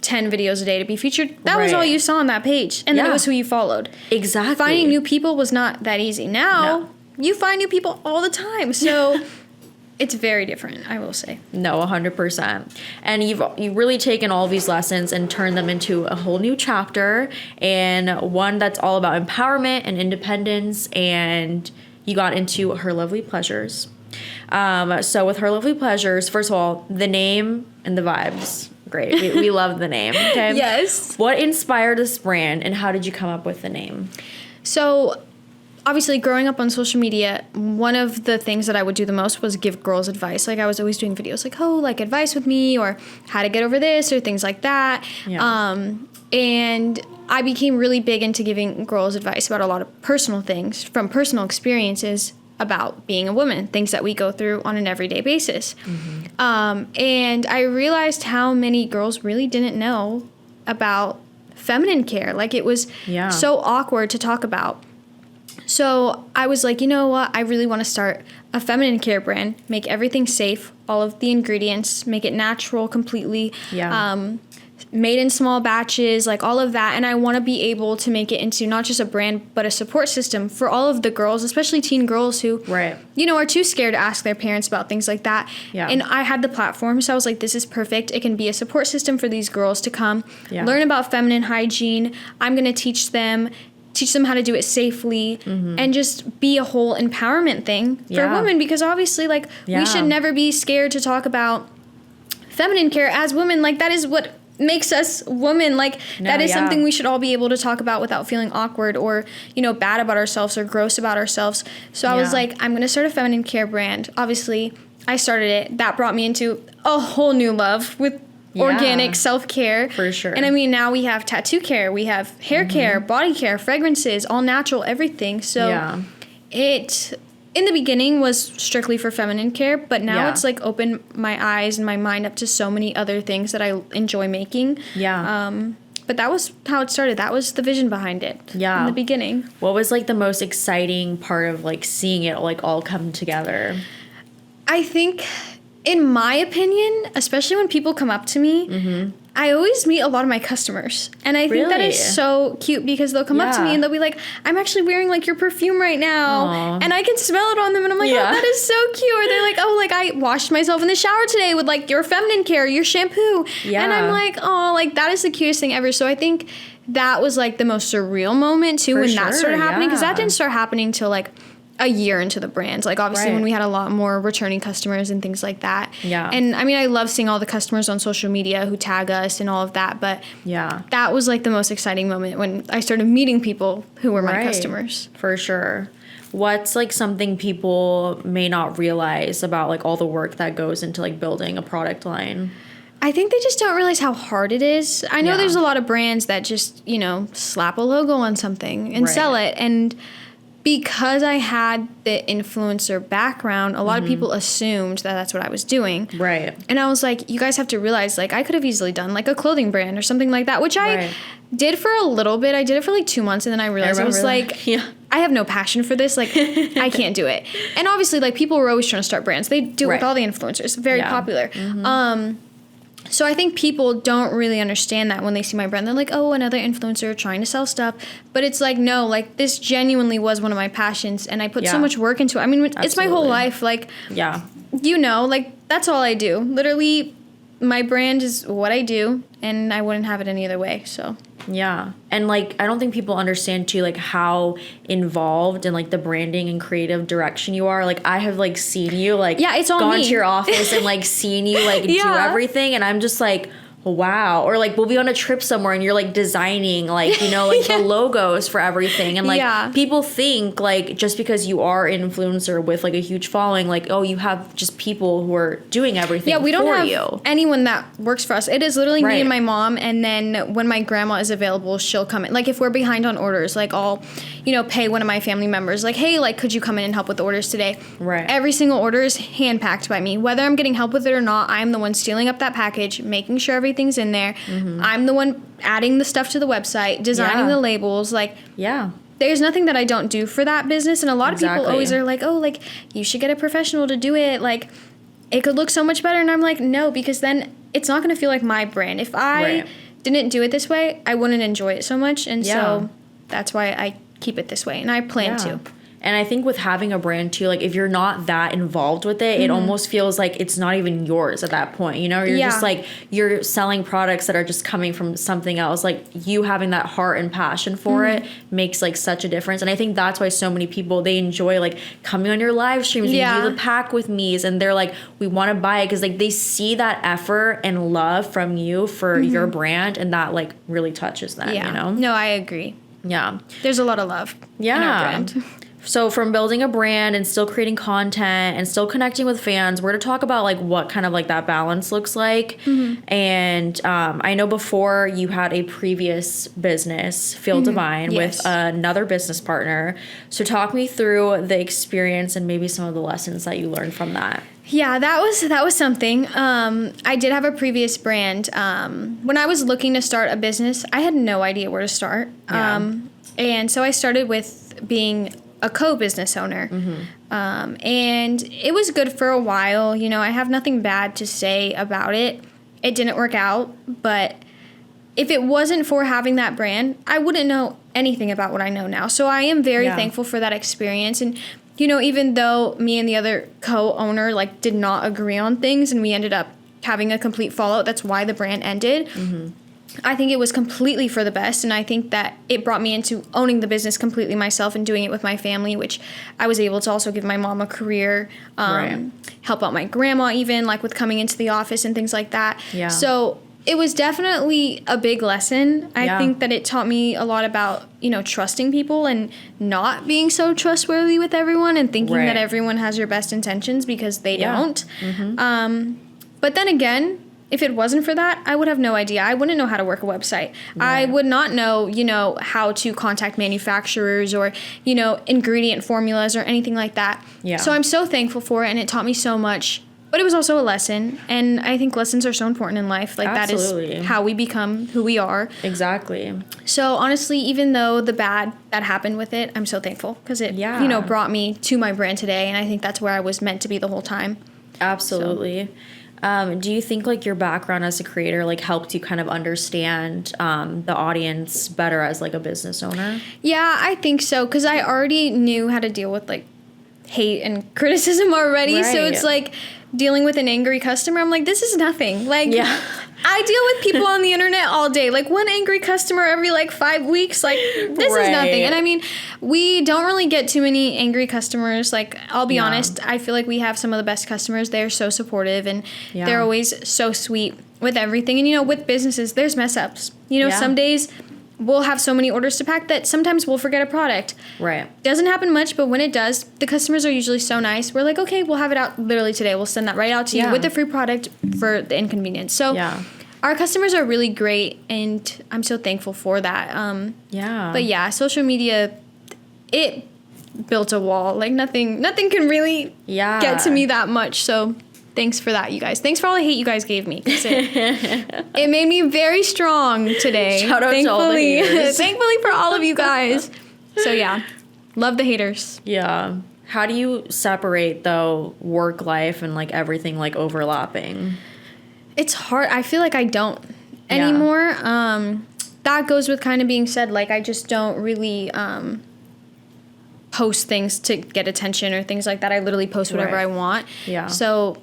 Speaker 4: 10 videos a day to be featured. That was all you saw on that page. And then it was who you followed.
Speaker 3: Exactly.
Speaker 4: Finding new people was not that easy. Now, you find new people all the time. So it's very different, I will say.
Speaker 3: No, 100%. And you've really taken all of these lessons and turned them into a whole new chapter, and one that's all about empowerment and independence, and you got into Her Lovely Pleasures. So with Her Lovely Pleasures, first of all, the name and the vibes. Great. We love the name. Okay.
Speaker 4: Yes.
Speaker 3: What inspired this brand, and how did you come up with the name?
Speaker 4: So, obviously, growing up on social media, one of the things that I would do the most was give girls advice. Like, I was always doing videos like, oh, like advice with me, or how to get over this, or things like that. Yeah. And I became really big into giving girls advice about a lot of personal things from personal experiences about being a woman, things that we go through on an everyday basis. And I realized how many girls really didn't know about feminine care. Like, it was so awkward to talk about. So I was like, you know what? I really want to start a feminine care brand, make everything safe, all of the ingredients, make it natural completely, made in small batches, like all of that. And I want to be able to make it into not just a brand, but a support system for all of the girls, especially teen girls who, you know, are too scared to ask their parents about things like that. And I had the platform, so I was like, this is perfect. It can be a support system for these girls to come, learn about feminine hygiene. I'm going to teach them how to do it safely, and just be a whole empowerment thing for women, because obviously, like, we should never be scared to talk about feminine care as women. Like, that is what makes us women. Like, that is something we should all be able to talk about without feeling awkward or, you know, bad about ourselves or gross about ourselves. So I was like, I'm going to start a feminine care brand. Obviously, I started it. That brought me into a whole new love with organic self-care. For sure. And I mean, now we have tattoo care, we have hair care, body care, fragrances, all natural, everything. So it, in the beginning, was strictly for feminine care, but now it's like opened my eyes and my mind up to so many other things that I enjoy making. But that was how it started. That was the vision behind it in the beginning.
Speaker 3: What was like the most exciting part of like seeing it like all come together?
Speaker 4: I think, in my opinion, especially when people come up to me, I always meet a lot of my customers. And I think that is so cute, because they'll come up to me and they'll be like, I'm actually wearing like your perfume right now. And I can smell it on them. And I'm like, oh, that is so cute. Or they're like, oh, like I washed myself in the shower today with like your feminine care, your shampoo. And I'm like, oh, like that is the cutest thing ever. So I think that was like the most surreal moment too, when that started happening. Because that didn't start happening till like a year into the brand. Like, obviously when we had a lot more returning customers and things like that. And I mean, I love seeing all the customers on social media who tag us and all of that, but that was like the most exciting moment when I started meeting people who were my customers.
Speaker 3: For sure. What's like something people may not realize about like all the work that goes into like building a product line?
Speaker 4: I think they just don't realize how hard it is. I know there's a lot of brands that just, you know, slap a logo on something and sell it. And because I had the influencer background, a lot of people assumed that that's what I was doing.
Speaker 3: Right.
Speaker 4: And I was like, you guys have to realize, like, I could have easily done, like, a clothing brand or something like that, which I did for a little bit. I did it for, like, 2 months, and then I realized I was like, I have no passion for this. Like, I can't do it. And obviously, like, people were always trying to start brands. They do it with all the influencers. Very popular. So I think people don't really understand that when they see my brand. They're like, oh, another influencer trying to sell stuff. But it's like, no, like, this genuinely was one of my passions, and I put so much work into it. I mean, it's my whole life. Like, you know, like, that's all I do. Literally, my brand is what I do, and I wouldn't have it any other way, so.
Speaker 3: Yeah. And, like, I don't think people understand, too, like, how involved in, like, the branding and creative direction you are. Like, I have, like, seen you, like,
Speaker 4: it's all
Speaker 3: gone
Speaker 4: me.
Speaker 3: to your office and, like, seen you, like, do everything. And I'm just like, wow. Or, like, we'll be on a trip somewhere and you're, like, designing, like, you know, like, the logos for everything. And, like, people think, like, just because you are an influencer with, like, a huge following, like, oh, you have just people who are doing everything for you. Yeah, we don't have
Speaker 4: anyone that works for us. It is literally me and my mom, and then when my grandma is available, she'll come in. Like, if we're behind on orders, like, I'll, you know, pay one of my family members, like, hey, like, could you come in and help with the orders today?
Speaker 3: Right.
Speaker 4: Every single order is hand-packed by me. Whether I'm getting help with it or not, I'm the one stealing up that package, making sure everything's in there. I'm the one adding the stuff to the website, designing the labels. Like, there's nothing that I don't do for that business. And a lot of people always are like, oh, like, you should get a professional to do it. Like, it could look so much better. And I'm like, no, because then it's not going to feel like my brand. If I didn't do it this way, I wouldn't enjoy it so much. And so that's why I keep it this way. And I plan to.
Speaker 3: And I think with having a brand too, like, if you're not that involved with it, it almost feels like it's not even yours at that point. You know, you're just like, you're selling products that are just coming from something else. Like, you having that heart and passion for it makes, like, such a difference. And I think that's why so many people, they enjoy, like, coming on your live streams and do the pack with me's, and they're like, we want to buy it because, like, they see that effort and love from you for your brand, and that, like, really touches them, you know?
Speaker 4: No, I agree.
Speaker 3: Yeah.
Speaker 4: There's a lot of love in our brand.
Speaker 3: So from building a brand and still creating content and still connecting with fans, we're to talk about, like, what kind of, like, that balance looks like. And I know before you had a previous business, Feel Divine, with another business partner. So talk me through the experience and maybe some of the lessons that you learned from that.
Speaker 4: Yeah, that was something. I did have a previous brand. When I was looking to start a business, I had no idea where to start. And so I started with being a co-business owner. And it was good for a while. You know, I have nothing bad to say about it. It didn't work out, but if it wasn't for having that brand, I wouldn't know anything about what I know now. So I am very thankful for that experience. And, you know, even though me and the other co-owner, like, did not agree on things and we ended up having a complete fallout, that's why the brand ended. I think it was completely for the best, and I think that it brought me into owning the business completely myself and doing it with my family, which I was able to also give my mom a career, help out my grandma even, like, with coming into the office and things like that. So it was definitely a big lesson. I think that it taught me a lot about, you know, trusting people and not being so trustworthy with everyone and thinking that everyone has your best intentions, because they don't. But then again, if it wasn't for that, I would have no idea. I wouldn't know how to work a website. I would not know, you know, how to contact manufacturers or, you know, ingredient formulas or anything like that. So I'm so thankful for it, and it taught me so much. But it was also a lesson, and I think lessons are so important in life. Like, that is how we become who we are.
Speaker 3: Exactly.
Speaker 4: So honestly, even though the bad that happened with it, I'm so thankful, because it, you know, brought me to my brand today, and I think that's where I was meant to be the whole time.
Speaker 3: Absolutely. So. Do you think, like, your background as a creator, like, helped you kind of understand the audience better as, like, a business owner?
Speaker 4: Yeah, I think so, because I already knew how to deal with, like, hate and criticism already. So it's like dealing with an angry customer. I'm like, this is nothing. Like, I deal with people on the internet all day. Like, one angry customer every, like, 5 weeks. Like, this is nothing. And I mean, we don't really get too many angry customers. Like, I'll be honest, I feel like we have some of the best customers. They're so supportive, and they're always so sweet with everything. And, you know, with businesses, there's mess ups. You know, some days we'll have so many orders to pack that sometimes we'll forget a product.
Speaker 3: Right.
Speaker 4: Doesn't happen much, but when it does, the customers are usually so nice. We're like, okay, we'll have it out literally today. We'll send that right out to you with the free product for the inconvenience. So our customers are really great, and I'm so thankful for that. But yeah, social media, it built a wall. Like nothing can really get to me that much. So thanks for that, you guys. Thanks for all the hate you guys gave me. It made me very strong today.
Speaker 3: Shout out to all the haters.
Speaker 4: Thankfully for all of you guys. So yeah, love the haters.
Speaker 3: Yeah. How do you separate though work life and like everything like overlapping?
Speaker 4: It's hard. I feel like I don't anymore. That goes with kind of being said, like I just don't really post things to get attention or things like that. I literally post whatever I want. Yeah. So,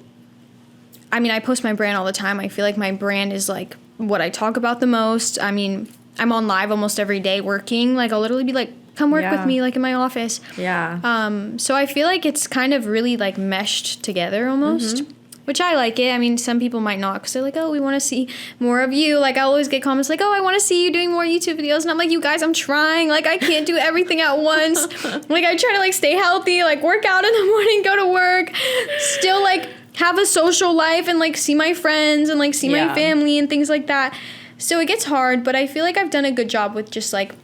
Speaker 4: I mean, I post my brand all the time. I feel like my brand is like what I talk about the most. I mean, I'm on live almost every day working. Like I'll literally be like, come work with me, like in my office. Yeah. So I feel like it's kind of really like meshed together almost. Which I like it. I mean, some people might not because they're like, oh, we want to see more of you. Like, I always get comments like, oh, I want to see you doing more YouTube videos. And I'm like, you guys, I'm trying. Like, I can't do everything at once. Like, I try to, like, stay healthy, like, work out in the morning, go to work, still, like, have a social life and, like, see my friends and, like, see my family and things like that. So it gets hard, but I feel like I've done a good job with just, like,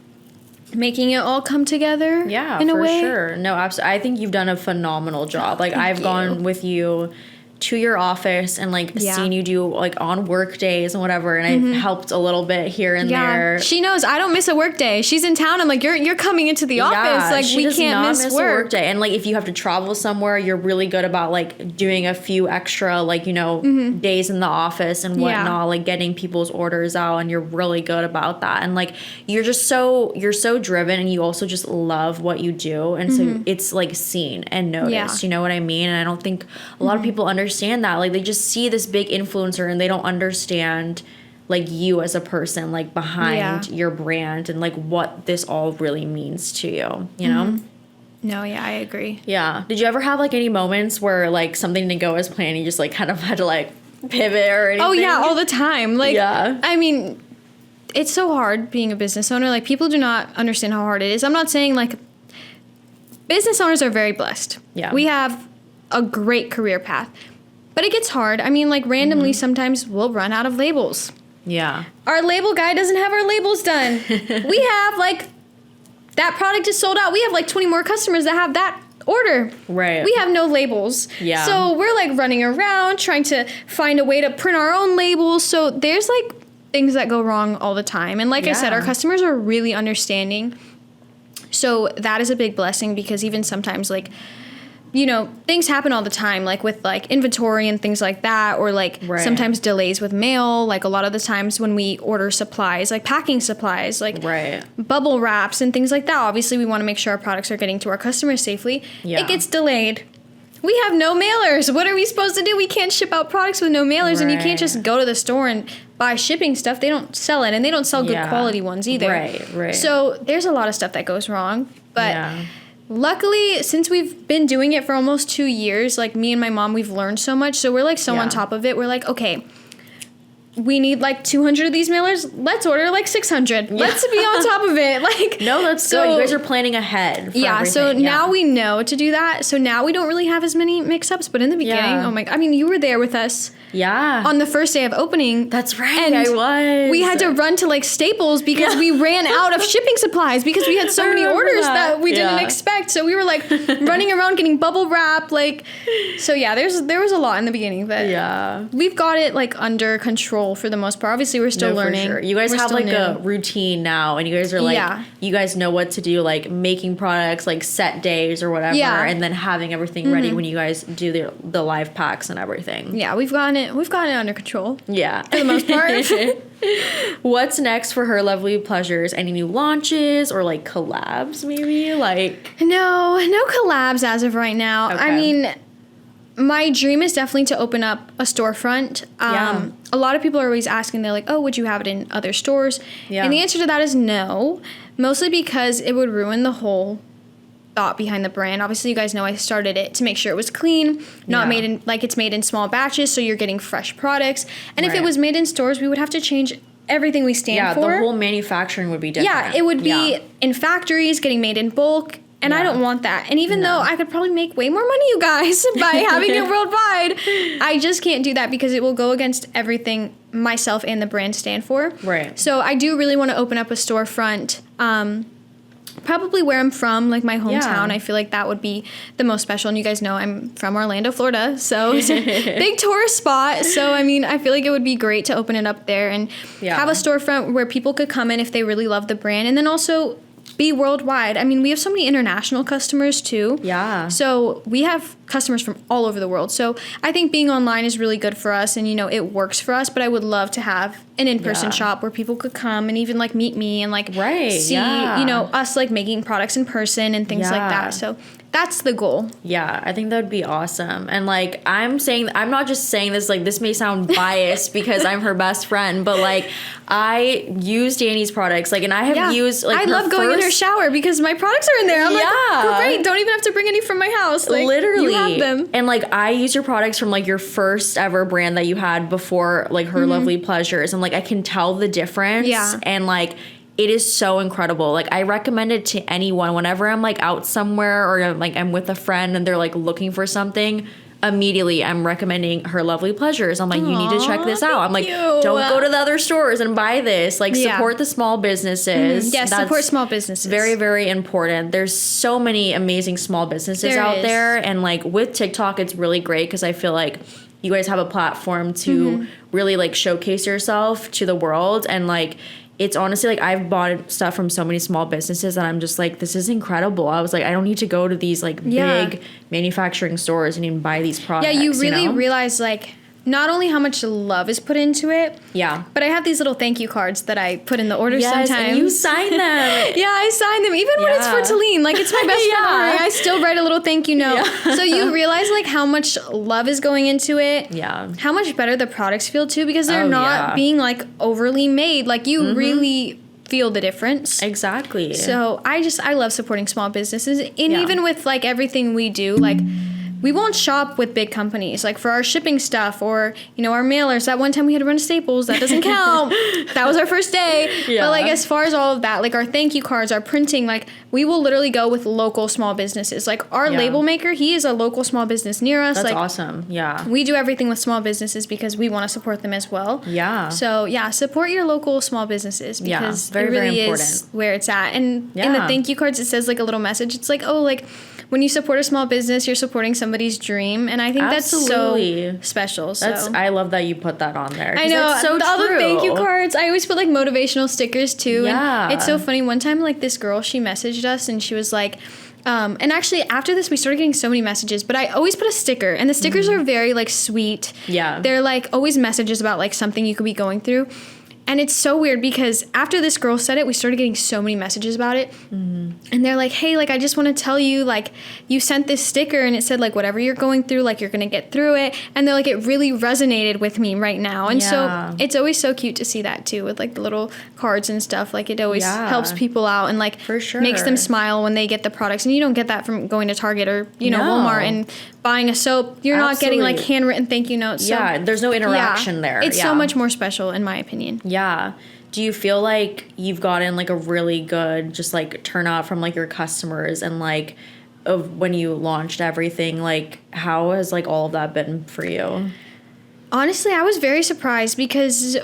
Speaker 4: making it all come together. Yeah, in a way. For sure. No, absolutely. I think you've done a phenomenal job. Like, I've gone with you to your office and like seen you do like on work days and whatever, and I've helped a little bit here and there. She knows I don't miss a work day. She's in town. I'm like, you're coming into the office. Like we can't miss work.
Speaker 3: A work day. And like if you have to travel somewhere, you're really good about like doing a few extra like, you know, days in the office and whatnot, like getting people's orders out, and you're really good about that. And like you're so driven, and you also just love what you do, and so it's like seen and noticed. You know what I mean? And I don't think a lot of people understand that. Like they just see this big influencer and they don't understand like you as a person like behind your brand and like what this all really means to you, you know?
Speaker 4: No, yeah, I agree.
Speaker 3: Yeah. Did you ever have like any moments where like something didn't go as planned, you just like kind of had to like pivot or anything?
Speaker 4: Oh yeah, all the time. Like I mean, it's so hard being a business owner. Like people do not understand how hard it is. I'm not saying like business owners are very blessed. Yeah. We have a great career path. But it gets hard. I mean, like, randomly, sometimes we'll run out of labels. Yeah. Our label guy doesn't have our labels done. We have, like, that product is sold out. We have, like, 20 more customers that have that order. Right. We have no labels. Yeah. So we're, like, running around trying to find a way to print our own labels. So there's, like, things that go wrong all the time. And like I said, our customers are really understanding. So that is a big blessing because even sometimes, like, you know, things happen all the time, like with like inventory and things like that, or like sometimes delays with mail. Like a lot of the times when we order supplies, like packing supplies, like bubble wraps and things like that. Obviously, we want to make sure our products are getting to our customers safely. Yeah. It gets delayed. We have no mailers. What are we supposed to do? We can't ship out products with no mailers, and you can't just go to the store and buy shipping stuff. They don't sell it, and they don't sell good quality ones either. Right. So there's a lot of stuff that goes wrong, but. Luckily, since we've been doing it for almost 2 years, like me and my mom, we've learned so much. So we're like so on top of it. We're like, okay, we need like 200 of these mailers. Let's order like 600. Yeah. Let's be on top of it. Like,
Speaker 3: no, that's good. You guys are planning ahead. For everything.
Speaker 4: So now we know to do that. So now we don't really have as many mix-ups. But in the beginning, oh my, I mean, you were there with us. Yeah. On the first day of opening.
Speaker 3: That's right. And I was.
Speaker 4: We had to run to like Staples because we ran out of shipping supplies because we had so many orders that we didn't expect. So we were like running around getting bubble wrap. Like, so yeah, there was a lot in the beginning, but we've got it like under control for the most part. Obviously, we're still learning.
Speaker 3: For sure. You guys have like a routine now, and you guys are like, you guys know what to do, like making products, like set days or whatever, and then having everything ready when you guys do the live packs and everything.
Speaker 4: Yeah, we've gotten it under control.
Speaker 3: Yeah.
Speaker 4: For the most part.
Speaker 3: What's next for Her Lovely Pleasures? Any new launches or like collabs maybe? Like
Speaker 4: No collabs as of right now. Okay. I mean, my dream is definitely to open up a storefront. A lot of people are always asking, they're like, oh, would you have it in other stores? Yeah. And the answer to that is no, mostly because it would ruin the whole thought behind the brand. Obviously, you guys know I started it to make sure it was clean, not made in, like it's made in small batches, so you're getting fresh products. And if it was made in stores, we would have to change everything we stand for.
Speaker 3: The whole manufacturing would be different.
Speaker 4: Yeah, it would be in factories, getting made in bulk. And I don't want that. And even though I could probably make way more money, you guys, by having it worldwide, I just can't do that because it will go against everything myself and the brand stand for.
Speaker 3: Right.
Speaker 4: So I do really want to open up a storefront, probably where I'm from, like my hometown. I feel like that would be the most special. And you guys know I'm from Orlando, Florida, so it's a big tourist spot. So, I mean, I feel like it would be great to open it up there and have a storefront where people could come in if they really love the brand. And then also be worldwide. I mean, we have so many international customers too.
Speaker 3: Yeah.
Speaker 4: So we have customers from all over the world. So I think being online is really good for us and, you know, it works for us, but I would love to have an in-person shop where people could come and even like meet me and like see, you know, us like making products in person and things like that. So that's the goal.
Speaker 3: Yeah, I think that would be awesome. And like I'm not just saying this, like this may sound biased because I'm her best friend, but like I use Danny's products, like, and I have used like
Speaker 4: I love going in her shower because my products are in there. I'm like, great, don't even have to bring any from my house. Like,
Speaker 3: literally,
Speaker 4: you have them.
Speaker 3: And like I use your products from like your first ever brand that you had before, like Her Lovely Pleasures, and like I can tell the difference.
Speaker 4: Yeah.
Speaker 3: And like it is so incredible. Like I recommend it to anyone whenever I'm like out somewhere or like I'm with a friend and they're like looking for something. Immediately I'm recommending Her Lovely Pleasures. I'm like, you need to check this out. I'm like, don't go to the other stores and buy this. Like support the small businesses.
Speaker 4: Yes, support small businesses.
Speaker 3: Very, very important. There's so many amazing small businesses out there. And like with TikTok, it's really great because I feel like you guys have a platform to really like showcase yourself to the world. And like, it's honestly like I've bought stuff from so many small businesses and I'm just like, this is incredible. I was like, I don't need to go to these like big manufacturing stores and even buy these products.
Speaker 4: Yeah, you really realize like not only how much love is put into it.
Speaker 3: Yeah.
Speaker 4: But I have these little thank you cards that I put in the order sometimes.
Speaker 3: And you sign them.
Speaker 4: Yeah, I sign them. Even when it's for Talin. Like, it's my best friend. I still write a little thank you note. Yeah. So you realize, like, how much love is going into it.
Speaker 3: Yeah.
Speaker 4: How much better the products feel, too, because they're not being, like, overly made. Like, you really feel the difference.
Speaker 3: Exactly.
Speaker 4: So I love supporting small businesses. And even with, like, everything we do, like, we won't shop with big companies, like for our shipping stuff or, you know, our mailers. That one time we had to run to Staples. That doesn't count. That was our first day. Yeah. But like as far as all of that, like our thank you cards, our printing, like we will literally go with local small businesses. Like our label maker, he is a local small business near us.
Speaker 3: That's
Speaker 4: like,
Speaker 3: awesome. Yeah.
Speaker 4: We do everything with small businesses because we want to support them as well.
Speaker 3: Yeah.
Speaker 4: So yeah, support your local small businesses because it really is where it's at. And in the thank you cards, it says like a little message. It's like, oh, like, when you support a small business, you're supporting somebody's dream, and I think that's so special. So
Speaker 3: I love that you put that on there.
Speaker 4: I know,
Speaker 3: that's so
Speaker 4: all
Speaker 3: true.
Speaker 4: The thank you cards. I always put like motivational stickers too.
Speaker 3: Yeah,
Speaker 4: and it's so funny. One time, like this girl, she messaged us, and she was like, and actually after this, we started getting so many messages. But I always put a sticker, and the stickers are very like sweet.
Speaker 3: Yeah,
Speaker 4: they're like always messages about like something you could be going through. And it's so weird because after this girl said it, we started getting so many messages about it. And they're like, hey, like, I just want to tell you, like, you sent this sticker and it said, like, whatever you're going through, like, you're going to get through it. And they're like, it really resonated with me right now. And so it's always so cute to see that, too, with, like, the little cards and stuff. Like, it always helps people out and, like, makes them smile when they get the products. And you don't get that from going to Target or, you know, Walmart and buying a soap. You're not getting, like, handwritten thank you notes. So,
Speaker 3: there's no interaction there.
Speaker 4: It's so much more special, in my opinion.
Speaker 3: Yeah. Do you feel like you've gotten like a really good just like turnout from like your customers and like of when you launched everything? Like how has like all of that been for you?
Speaker 4: Honestly, I was very surprised because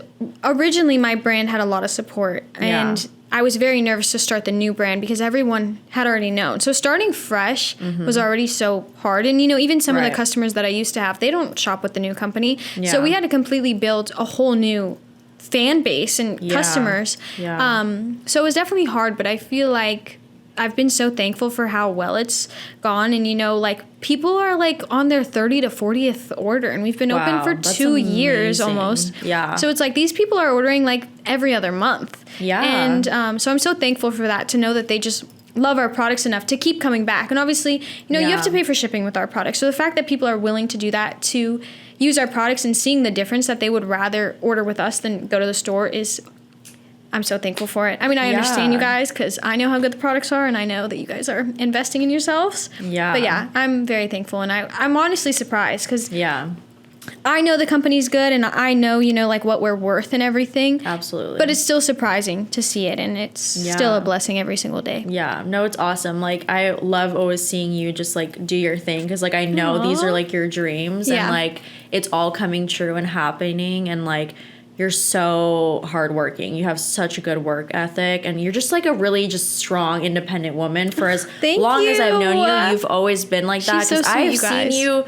Speaker 4: originally my brand had a lot of support and I was very nervous to start the new brand because everyone had already known. So starting fresh was already so hard. And, you know, even some of the customers that I used to have, they don't shop with the new company. Yeah. So we had to completely build a whole new fan base and customers. So it was definitely hard, but I feel like I've been so thankful for how well it's gone. And, you know, like people are like on their 30 to 40th order and we've been open for 2 years almost. Yeah. So it's like these people are ordering like every other month. Yeah. And so I'm so thankful for that, to know that they just love our products enough to keep coming back. And obviously, you know, you have to pay for shipping with our products. So the fact that people are willing to do that, to use our products and seeing the difference that they would rather order with us than go to the store is, I'm so thankful for it. I mean, I understand you guys because I know how good the products are and I know that you guys are investing in yourselves. Yeah. But yeah, I'm very thankful and I'm honestly surprised because I know the company's good and I know, you know, like what we're worth and everything.
Speaker 3: Absolutely.
Speaker 4: But it's still surprising to see it, and it's still a blessing every single day.
Speaker 3: Yeah, no, it's awesome. Like, I love always seeing you just like do your thing, because like I know these are like your dreams, and like it's all coming true and happening, and like you're so hardworking. You have such a good work ethic, and you're just like a really just strong, independent woman. For as long as I've known you, you've always been like that. Because I've seen you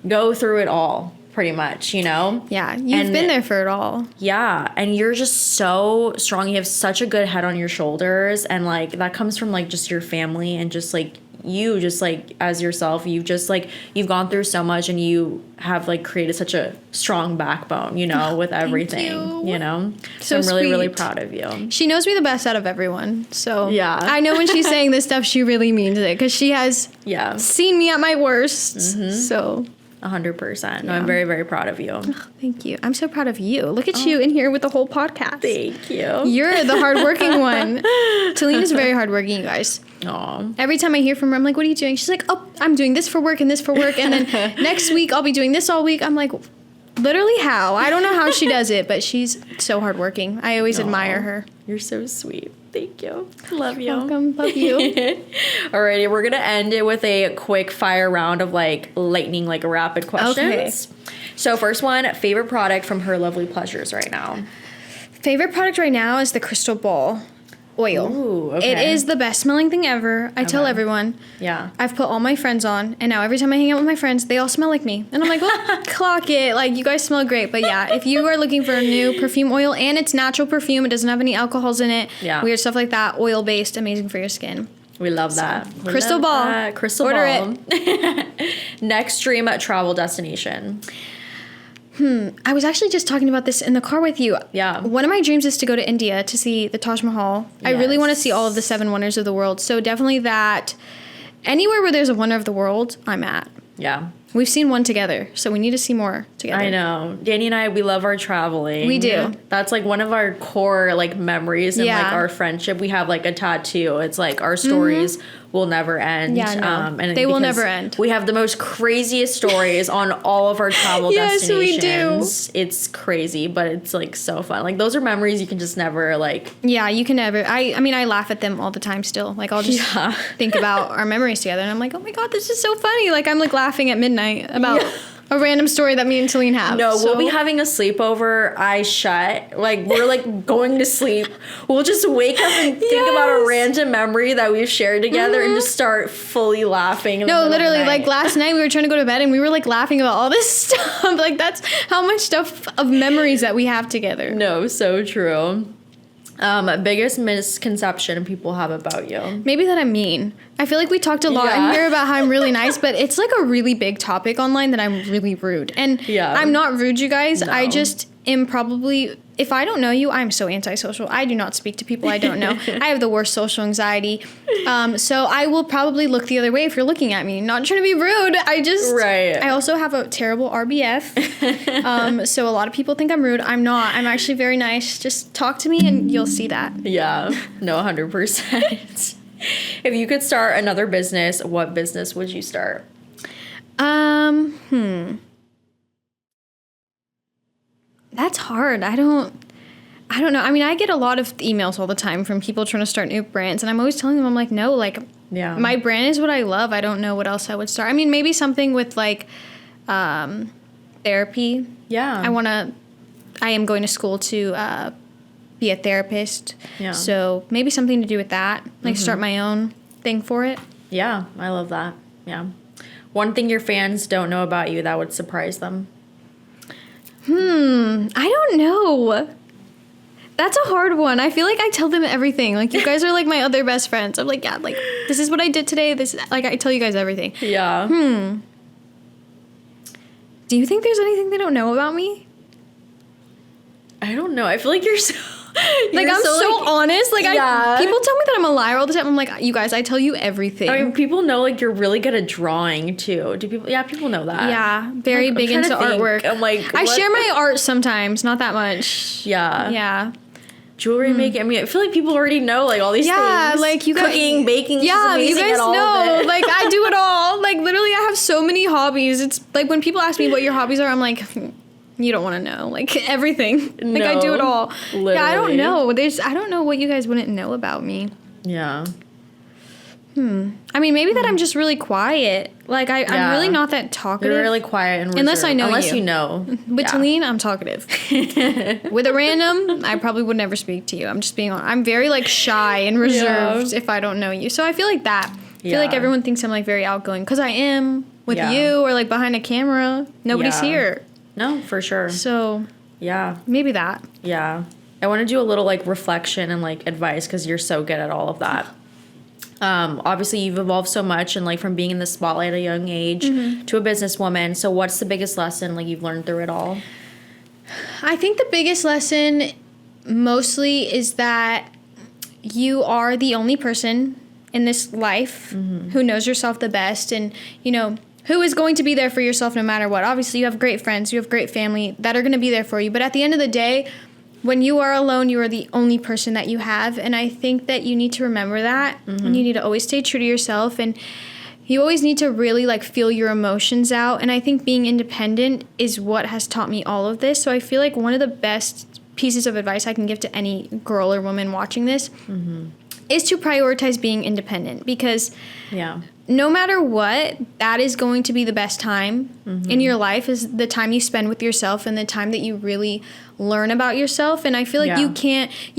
Speaker 3: go through it all. Pretty much, you know?
Speaker 4: Yeah, you've been there for it all.
Speaker 3: Yeah, and you're just so strong. You have such a good head on your shoulders, and like that comes from like just your family, and just like you just like as yourself, you've just like you've gone through so much, and you have like created such a strong backbone, you know, with everything, you know? So I'm really, really proud of you.
Speaker 4: She knows me the best out of everyone. So yeah, I know when she's saying this stuff, she really means it, because she has seen me at my worst. So
Speaker 3: 100%. No, I'm very, very proud of you.
Speaker 4: Oh, thank you. I'm so proud of you. Look at you in here with the whole podcast.
Speaker 3: Thank you.
Speaker 4: You're the hardworking one. Talin is very hardworking, you guys.
Speaker 3: Aw.
Speaker 4: Every time I hear from her, I'm like, what are you doing? She's like, oh, I'm doing this for work and this for work. And then next week, I'll be doing this all week. I'm like, literally how? I don't know how she does it, but she's so hardworking. I always admire her.
Speaker 3: You're so sweet. Thank you. Love you.
Speaker 4: Welcome. Love you.
Speaker 3: Alrighty, we're gonna end it with a quick fire round of like lightning, like rapid questions. Okay. So first one, favorite product from Her Lovely Pleasures right now.
Speaker 4: Favorite product right now is the crystal ball oil. Ooh, okay. It is the best smelling thing ever. I tell everyone. Yeah. I've put all my friends on, and now every time I hang out with my friends, they all smell like me. And I'm like, well, clock it. Like, you guys smell great. But yeah, if you are looking for a new perfume oil, and it's natural perfume, it doesn't have any alcohols in it, weird stuff like that, oil-based, amazing for your skin.
Speaker 3: We love that.
Speaker 4: Crystal ball.
Speaker 3: Crystal
Speaker 4: Order
Speaker 3: ball. It. Next dream travel destination.
Speaker 4: I was actually just talking about this in the car with you.
Speaker 3: Yeah.
Speaker 4: One of my dreams is to go to India to see the Taj Mahal. Yes. I really want to see all of the 7 wonders of the world. So definitely that. Anywhere where there's a wonder of the world, I'm at. Yeah. We've seen one together, so we need to see more together.
Speaker 3: I know. Danny and I, we love our traveling.
Speaker 4: We do.
Speaker 3: That's like one of our core like memories and like our friendship. We have like a tattoo. It's like our stories will never end.
Speaker 4: Yeah, no. And they will never end.
Speaker 3: We have the most craziest stories on all of our travel destinations. Yes, we do. It's crazy, but it's like so fun. Like those are memories you can just never like.
Speaker 4: Yeah, you can never. I mean, I laugh at them all the time still. Like I'll just think about our memories together, and I'm like, oh my god, this is so funny. Like I'm like laughing at midnight about a random story that me and Talin have.
Speaker 3: No, we'll be having a sleepover, eyes shut. Like, we're like going to sleep. We'll just wake up and think about a random memory that we've shared together and just start fully laughing.
Speaker 4: No, literally, like last night we were trying to go to bed and we were like laughing about all this stuff. Like, that's how much stuff of memories that we have together.
Speaker 3: No, so true. Biggest misconception people have about you?
Speaker 4: Maybe that I'm mean. I feel like we talked a lot in here about how I'm really nice, but it's like a really big topic online that I'm really rude. And I'm not rude, you guys. No. I just am probably, if I don't know you, I'm so antisocial. I do not speak to people I don't know. I have the worst social anxiety. So I will probably look the other way if you're looking at me. Not trying to be rude. I also have a terrible RBF. So a lot of people think I'm rude. I'm not. I'm actually very nice. Just talk to me and you'll see that.
Speaker 3: Yeah. No, 100%. If you could start another business, what business would you start?
Speaker 4: That's hard. I don't know. I mean, I get a lot of emails all the time from people trying to start new brands, and I'm always telling them, I'm like, no, like, my brand is what I love. I don't know what else I would start. I mean, maybe something with like therapy. Yeah. I am going to school to be a therapist. Yeah. So maybe something to do with that. Like start my own thing for it.
Speaker 3: Yeah, I love that. Yeah. One thing your fans don't know about you that would surprise them.
Speaker 4: I don't know. That's a hard one. I feel like I tell them everything. Like, you guys are like my other best friends. I'm like, yeah, like, this is what I did today. Like, I tell you guys everything. Yeah. Do you think there's anything they don't know about me?
Speaker 3: I don't know. I feel like you're so...
Speaker 4: Like, I'm so honest. Like, people tell me that I'm a liar all the time. I'm like, you guys, I tell you everything.
Speaker 3: I mean, people know, like, you're really good at drawing, too. Do people... Yeah, people know that.
Speaker 4: Yeah, very big into artwork.
Speaker 3: I'm like...
Speaker 4: I share my art sometimes. Not that much.
Speaker 3: Yeah.
Speaker 4: Yeah.
Speaker 3: Jewelry making. I mean, I feel like people already know, like, all these things.
Speaker 4: Yeah, like, you guys...
Speaker 3: Cooking, baking.
Speaker 4: Yeah, you guys know. Like, I do it all. Like, literally, I have so many hobbies. It's like when people ask me what your hobbies are, I'm like, you don't want to know. Like everything. Like I do it all.
Speaker 3: Literally.
Speaker 4: Yeah, I don't know. I don't know what you guys wouldn't know about me.
Speaker 3: Yeah.
Speaker 4: I mean, maybe that I'm just really quiet. Like I'm really not that talkative.
Speaker 3: You're really quiet and reserved.
Speaker 4: Unless I know
Speaker 3: Unless
Speaker 4: you.
Speaker 3: you know.
Speaker 4: With Talin, I'm talkative. With a random, I probably would never speak to you. I'm just being honest. I'm very like shy and reserved if I don't know you. So I feel like that. I feel like everyone thinks I'm like very outgoing because I am with you or like behind a camera. Nobody's here.
Speaker 3: No, for sure.
Speaker 4: So
Speaker 3: yeah.
Speaker 4: maybe that.
Speaker 3: Yeah. I want to do a little like reflection and like advice because you're so good at all of that. Obviously you've evolved so much and like from being in the spotlight at a young age to a businesswoman. So what's the biggest lesson like you've learned through it all?
Speaker 4: I think the biggest lesson mostly is that you are the only person in this life who knows yourself the best and, you know, who is going to be there for yourself no matter what. Obviously you have great friends, you have great family that are going to be there for you. But at the end of the day, when you are alone, you are the only person that you have. And I think that you need to remember that. And you need to always stay true to yourself. And you always need to really like feel your emotions out. And I think being independent is what has taught me all of this. So I feel like one of the best pieces of advice I can give to any girl or woman watching this is to prioritize being independent. Because no matter what, that is going to be the best time in your life, is the time you spend with yourself and the time that you really learn about yourself. And I feel like you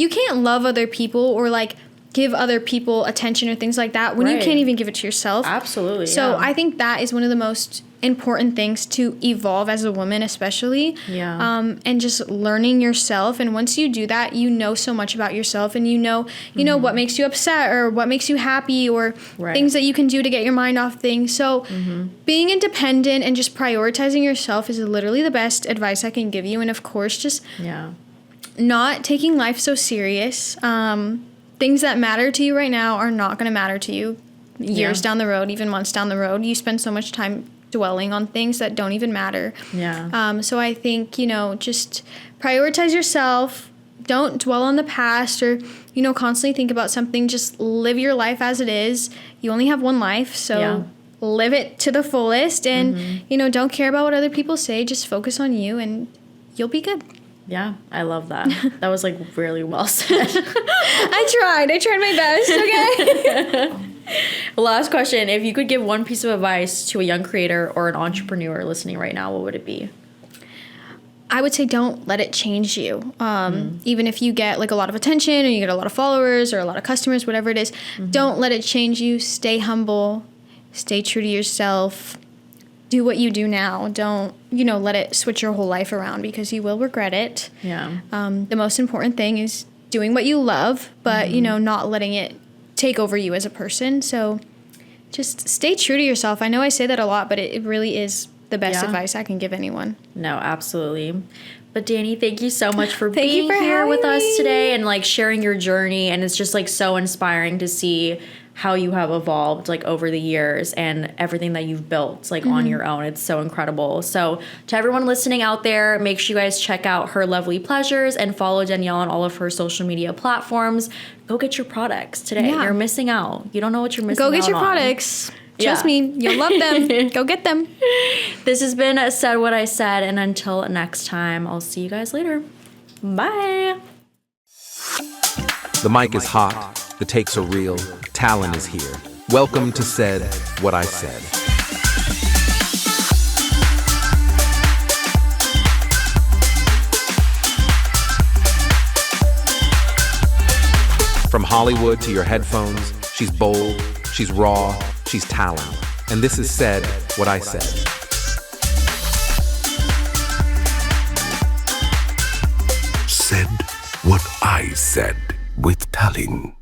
Speaker 4: can't love other people or like give other people attention or things like that when you can't even give it to yourself.
Speaker 3: Absolutely.
Speaker 4: So I think that is one of the most important things to evolve as a woman, especially. And just learning yourself. And once you do that, you know so much about yourself, and you know what makes you upset or what makes you happy or things that you can do to get your mind off things. So being independent and just prioritizing yourself is literally the best advice I can give you. And of course, just not taking life so serious. Things that matter to you right now are not going to matter to you years down the road, even months down the road. You spend so much time dwelling on things that don't even matter. So I think, just prioritize yourself. Don't dwell on the past or, constantly think about something. Just live your life as it is. You only have one life, so live it to the fullest. And, don't care about what other people say. Just focus on you and you'll be good.
Speaker 3: Yeah, I love that. That was like really well said.
Speaker 4: I tried my best, okay?
Speaker 3: Last question. If you could give one piece of advice to a young creator or an entrepreneur listening right now, what would it be?
Speaker 4: I would say don't let it change you. Even if you get like a lot of attention or you get a lot of followers or a lot of customers, whatever it is, don't let it change you. Stay humble. Stay true to yourself. Do what you do now. Don't, let it switch your whole life around because you will regret it. The most important thing is doing what you love, but, not letting it take over you as a person. So just stay true to yourself. I know I say that a lot, but it really is the best advice I can give anyone.
Speaker 3: No, absolutely. But Dani, thank you so much for being here with us today and like sharing your journey. And it's just like so inspiring to see how you have evolved like over the years and everything that you've built like on your own. It's so incredible. So to everyone listening out there, make sure you guys check out Her Lovely Pleasures and follow Danielle on all of her social media platforms. Go get your products today. You're missing out. You don't know what you're missing out on.
Speaker 4: Go get your products. Trust me, you'll love them. Go get them.
Speaker 3: This has been Said What I Said, and until next time, I'll see you guys later. Bye.
Speaker 1: The mic is hot. The takes are real. Talin is here. Welcome to Said What I Said. From Hollywood to your headphones, she's bold, she's raw, she's Talin. And this is Said What I Said.
Speaker 2: Said what I said with Talin.